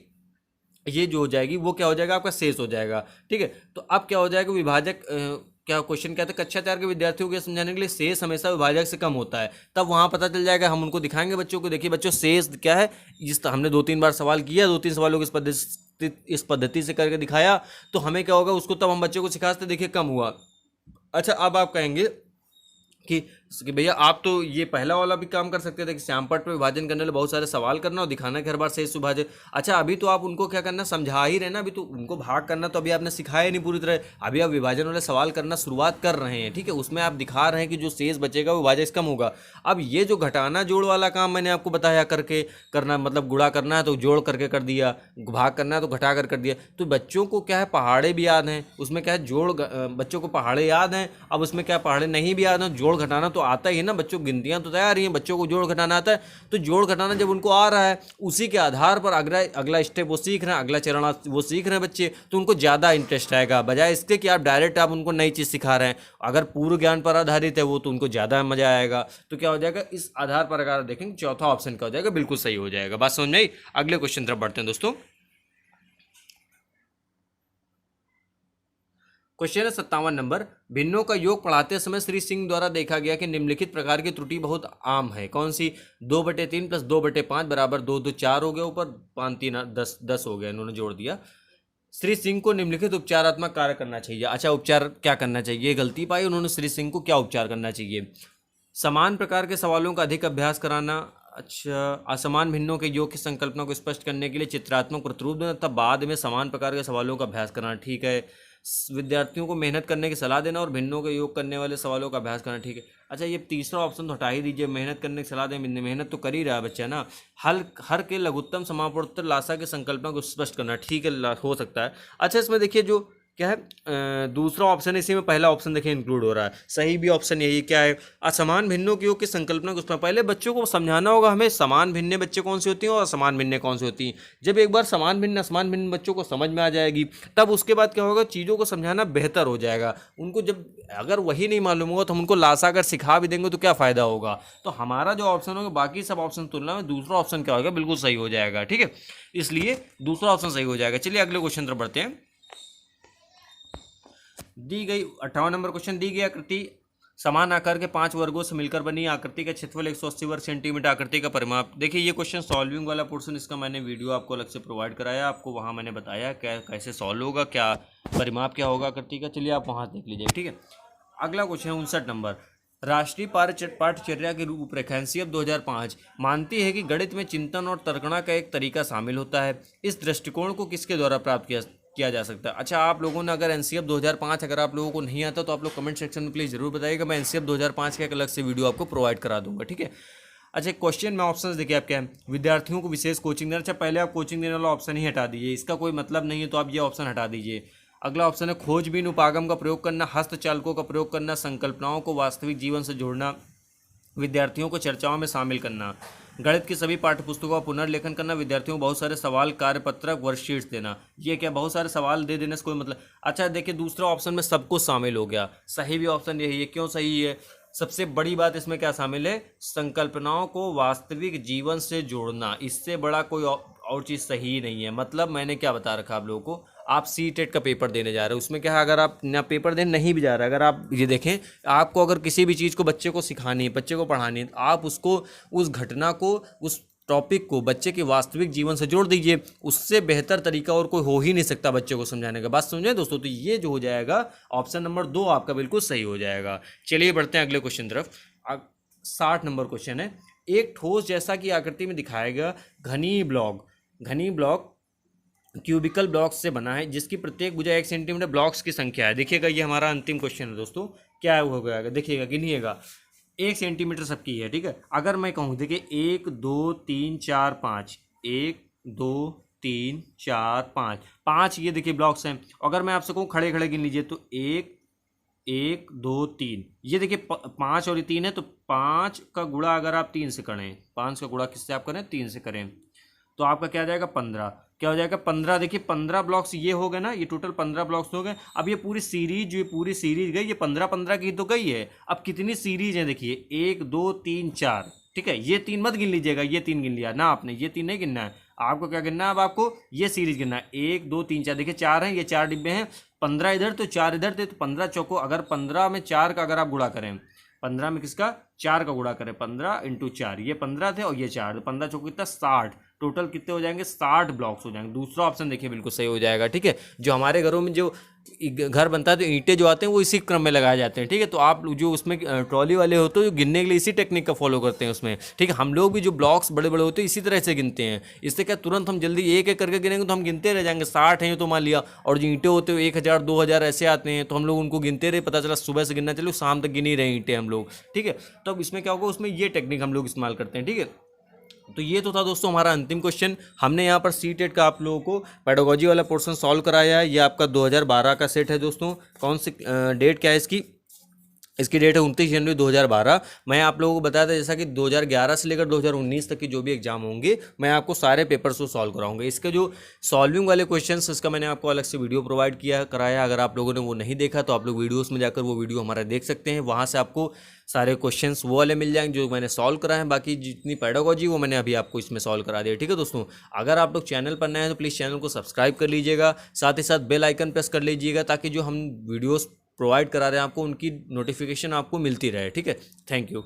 ये जो हो जाएगी वो क्या हो जाएगा, आपका शेष हो जाएगा, ठीक है। तो अब क्या हो जाएगा, विभाजक क्या क्वेश्चन क्या था, कक्षा 4 के विद्यार्थियों को समझाने के लिए शेष हमेशा विभाजक से कम होता है, तब वहां पता चल जाएगा। हम उनको दिखाएंगे बच्चों को, देखिए बच्चों शेष क्या है, इस हमने 2-3 बार सवाल किया, 2-3 सवालों को इस पद्धति से करके दिखाया, तो हमें क्या होगा, उसको तब हम बच्चों को सिखाते, देखिए कम हुआ। अच्छा अब आप कहेंगे कि भैया आप तो ये पहला वाला भी काम कर सकते थे कि श्यामपट्ट पर विभाजन करने वाले बहुत सारे सवाल करना और दिखाना कि हर बार शेष विभाजन। अच्छा अभी तो आप उनको क्या करना, समझा ही रहे ना, अभी तो उनको भाग करना तो अभी आपने सिखाया नहीं पूरी तरह, अभी आप विभाजन वाले सवाल करना शुरुआत कर रहे हैं, ठीक है। उसमें आप दिखा रहे हैं कि जो शेष बचेगा वो विभाजक कम होगा। अब ये जो घटाना जोड़ वाला काम मैंने आपको बताया करके करना, मतलब गुणा करना है तो जोड़ करके कर दिया, भाग करना है तो घटा कर दिया, तो बच्चों को क्या है पहाड़े भी याद हैं, उसमें क्या है जोड़, बच्चों को पहाड़े याद हैं। अब उसमें क्या पहाड़े नहीं भी याद हैं, जोड़ घटाना तो आता ही है ना, बच्चों गिनतियां तो तैयार ही हैं, बच्चों को जोड़ घटाना आता है, तो जोड़ घटाना जब उनको आ रहा है उसी के आधार पर अगला स्टेप वो सीख रहे हैं, अगला चरण वो सीख रहे हैं बच्चे, तो उनको ज़्यादा इंटरेस्ट आएगा, बजाय इसके कि आप डायरेक्ट आप उनको नई चीज़ सिखा रहे हैं। अगर पूर्व ज्ञान पर आधारित है वो, तो उनको ज़्यादा मजा आएगा। तो क्या हो जाएगा, इस आधार पर अगर देखेंगे चौथा ऑप्शन क्या हो जाएगा, बिल्कुल सही हो जाएगा। बात समझ में आई। अगले क्वेश्चन तरफ बढ़ते हैं दोस्तों। क्वेश्चन है 57 नंबर, भिन्नों का योग पढ़ाते समय श्री सिंह द्वारा देखा गया कि निम्नलिखित प्रकार की त्रुटि बहुत आम है, कौन सी। 2/3 + 2/5 बराबर 2 2 4 हो गया, ऊपर 5 3 10 हो गया, इन्होंने जोड़ दिया। श्री सिंह को निम्नलिखित उपचारात्मक कार्य करना चाहिए। अच्छा उपचार क्या करना चाहिए, गलती पाई उन्होंने, श्री सिंह को क्या उपचार करना चाहिए। समान प्रकार के सवालों का अधिक अभ्यास कराना। अच्छा असमान भिन्नों के योग की संकल्पना को स्पष्ट करने के लिए चित्रात्मक प्रतिरूप देना, तब बाद में समान प्रकार के सवालों का अभ्यास कराना, ठीक है। विद्यार्थियों को मेहनत करने की सलाह देना और भिन्नों के योग करने वाले सवालों का अभ्यास करना, ठीक है। अच्छा ये तीसरा ऑप्शन तो हटा ही दीजिए, मेहनत करने की सलाह दें, मेहनत तो कर ही रहा है बच्चा ना। हर के लघुत्तम समापनोत्तर लासा की संकल्पना को स्पष्ट करना, ठीक है हो सकता है। अच्छा इसमें देखिए जो क्या है दूसरा ऑप्शन है, इसी में पहला ऑप्शन देखिए इंक्लूड हो रहा है, सही भी ऑप्शन यही क्या है, असमान भिन्नों की योग की संकल्पना को पहले बच्चों को समझाना होगा हमें समान भिन्न बच्चे कौन सी होती हैं और असमान भिन्न कौन सी होती हैं। जब एक बार समान भिन्न असमान भिन्न बच्चों को समझ में आ जाएगी तब उसके बाद क्या होगा, चीज़ों को समझाना बेहतर हो जाएगा उनको। जब अगर वही नहीं मालूम होगा तो हम उनको लासा अगर सिखा भी देंगे तो क्या फ़ायदा होगा। तो हमारा जो ऑप्शन होगा बाकी सब ऑप्शन तुलना में दूसरा ऑप्शन क्या होगा, बिल्कुल सही हो जाएगा, ठीक है, इसलिए दूसरा ऑप्शन सही हो जाएगा। चलिए अगले क्वेश्चन तरफ बढ़ते हैं। दी गई 58 नंबर क्वेश्चन, दी गई आकृति समान आकार के 5 वर्गों से मिलकर बनी आकृति का क्षेत्रफल 180 वर्ग सेंटीमीटर, आकृति का परिमाप। देखिए ये क्वेश्चन सॉल्विंग वाला पोर्शन, इसका मैंने वीडियो आपको अलग से प्रोवाइड कराया, आपको वहाँ मैंने बताया क्या कैसे सॉल्व होगा, क्या परिमाप क्या होगा आकृति का। चलिए आप वहाँ देख लीजिए, ठीक है। अगला क्वेश्चन 59 नंबर, राष्ट्रीय पाठचर्या की रूपरेखा एनसीएफ 2005 मानती है कि गणित में चिंतन और तर्कणा का एक तरीका शामिल होता है। इस दृष्टिकोण को किसके द्वारा प्राप्त किया जा सकता है। अच्छा, आप लोगों ने अगर एनसीएफ 2005 अगर आप लोगों को नहीं आता तो आप लोग कमेंट सेक्शन में प्लीज़ जरूर बताइएगा, मैं एनसीएफ 2005 का एक अलग से वीडियो आपको प्रोवाइड करा दूंगा, ठीक है। अच्छा, क्वेश्चन में ऑप्शंस देखिए आप क्या है, विद्यार्थियों को विशेष कोचिंग देना। अच्छा, पहले आप कोचिंग देने वाला ऑप्शन ही हटा दीजिए, इसका कोई मतलब नहीं है तो आप ये ऑप्शन हटा दीजिए। अगला ऑप्शन है खोजबीन उपागम का प्रयोग करना, हस्तचालकों का प्रयोग करना, संकल्पनाओं को वास्तविक जीवन से जोड़ना, विद्यार्थियों को चर्चाओं में शामिल करना, गणित की सभी पाठ्यपुस्तकों का पुनर्लेखन करना, विद्यार्थियों को बहुत सारे सवाल, कार्यपत्रक, वर्कशीट्स देना। ये क्या बहुत सारे सवाल दे देने से कोई मतलब। अच्छा देखिए, दूसरा ऑप्शन में सब कुछ शामिल हो गया, सही भी ऑप्शन यही है। क्यों सही है? सबसे बड़ी बात इसमें क्या शामिल है, संकल्पनाओं को वास्तविक जीवन से जोड़ना, इससे बड़ा कोई और चीज़ सही नहीं है। मतलब मैंने क्या बता रखा आप लोगों को, आप सीटेट का पेपर देने जा रहे हो, उसमें क्या है, अगर आप ना पेपर देने नहीं भी जा रहे, अगर आप ये देखें, आपको अगर किसी भी चीज़ को बच्चे को सिखानी है, बच्चे को पढ़ानी है, तो आप उसको उस घटना को, उस टॉपिक को बच्चे के वास्तविक जीवन से जोड़ दीजिए। उससे बेहतर तरीका और कोई हो ही नहीं सकता बच्चे को समझाने का। बात समझे दोस्तों? तो ये जो हो जाएगा ऑप्शन नंबर 2 आपका बिल्कुल सही हो जाएगा। चलिए बढ़ते हैं अगले क्वेश्चन तरफ। 60 नंबर क्वेश्चन है, एक ठोस जैसा कि आकृति में दिखाएगा घनी ब्लॉक क्यूबिकल ब्लॉक्स से बना है जिसकी प्रत्येक भुजा 1 सेंटीमीटर, ब्लॉक्स की संख्या है। देखिएगा ये हमारा अंतिम क्वेश्चन है दोस्तों, क्या हो गया, देखिएगा गिनिएगा, 1 सेंटीमीटर सबकी है, ठीक है। अगर मैं कहूँ देखिए 1 2 3 4 5, 1 2 3 4 5 ये देखिए ब्लॉक्स हैं। अगर मैं आपसे कहूँ खड़े खड़े गिन लीजिए तो 1 2 3, ये देखिए 5 और ये 3 है, तो 5 का गुणा अगर आप 3 से करें, 5 का गुणा किससे आप करें, 3 से करें, तो आपका क्या आ जाएगा 15। क्या हो जाएगा 15। देखिए 15 ब्लॉक्स ये हो गए ना, ये टोटल 15 ब्लॉक्स हो गए। अब ये पूरी सीरीज, ये पूरी सीरीज गई, ये 15 की तो गई है। अब कितनी सीरीज है देखिए, 1 2 3 4, ठीक है। ये 3 मत गिन लीजिएगा, ये 3 गिन लिया ना आपने, ये 3 नहीं गिनना है आपको। क्या गिनना है अब आपको, ये सीरीज गिनना है, 1 2 3 4। देखिए 4 हैं, ये 4 डिब्बे हैं, 15 इधर तो 4 इधर थे, तो 15 चौको, अगर 15 में 4 का अगर आप गुणा करें, 15 में किसका 4 का गुणा करें, 15 × 4, ये 15 थे और ये 4, तो 15 चौको कितना 60, टोटल कितने हो जाएंगे 60 ब्लॉक्स हो जाएंगे। दूसरा ऑप्शन देखिए बिल्कुल सही हो जाएगा, ठीक है। जो हमारे घरों में जो घर बनता है तो ईंटें जो आते हैं वो इसी क्रम में लगाए जाते हैं, ठीक है। तो आप जो उसमें ट्रॉली वाले होते हैं जो गिनने के लिए इसी टेक्निक का फॉलो करते हैं उसमें, ठीक है। हम लोग भी जो ब्लॉक्स बड़े बड़े होते हैं इसी तरह से गिनते हैं। इससे क्या तुरंत हम जल्दी एक एक करके गिनेंगे तो हम गिनते रह जाएंगे, 60 हैं तो मान लिया, और जो ईंटें होते हैं 1000 2000 ऐसे आते हैं, तो हम लोग उनको गिनते रहे, पता चला सुबह से गिनना चलो शाम तक गिन ही रहे ईंटें हम लोग, ठीक है। तो अब इसमें क्या होगा, उसमें ये टेक्निक हम लोग इस्तेमाल करते हैं, ठीक है। तो ये तो था दोस्तों हमारा अंतिम क्वेश्चन। हमने यहाँ पर सीटेट का आप लोगों को पेडागोजी वाला पोर्शन सॉल्व कराया है। ये आपका 2012 का सेट है दोस्तों। कौन सी डेट क्या है इसकी डेट है 29 जनवरी 2012। मैं आप लोगों को बताया था जैसा कि 2011 से लेकर 2019 तक की जो भी एग्जाम होंगे मैं आपको सारे पेपर्स को सॉल्व कराऊंगा। इसके जो सॉल्विंग वाले क्वेश्चंस इसका मैंने आपको अलग से वीडियो प्रोवाइड कराया। अगर आप लोगों ने वो नहीं देखा तो आप लोग वीडियोस में जाकर वो वीडियो हमारा देख सकते हैं। वहाँ से आपको सारे क्वेश्चंस वो वाले मिल जाएंगे जो मैंने सॉल्व कराए हैं। बाकी जितनी पेडागोजी वो मैंने अभी आपको इसमें सॉल्व करा दिया, ठीक है दोस्तों। अगर आप लोग चैनल पर नए हैं तो प्लीज़ चैनल को सब्सक्राइब कर लीजिएगा, साथ ही साथ बेल आइकन प्रेस कर लीजिएगा ताकि जो हम वीडियोस प्रोवाइड करा रहे हैं आपको उनकी नोटिफिकेशन आपको मिलती रहे, ठीक है। Thank you.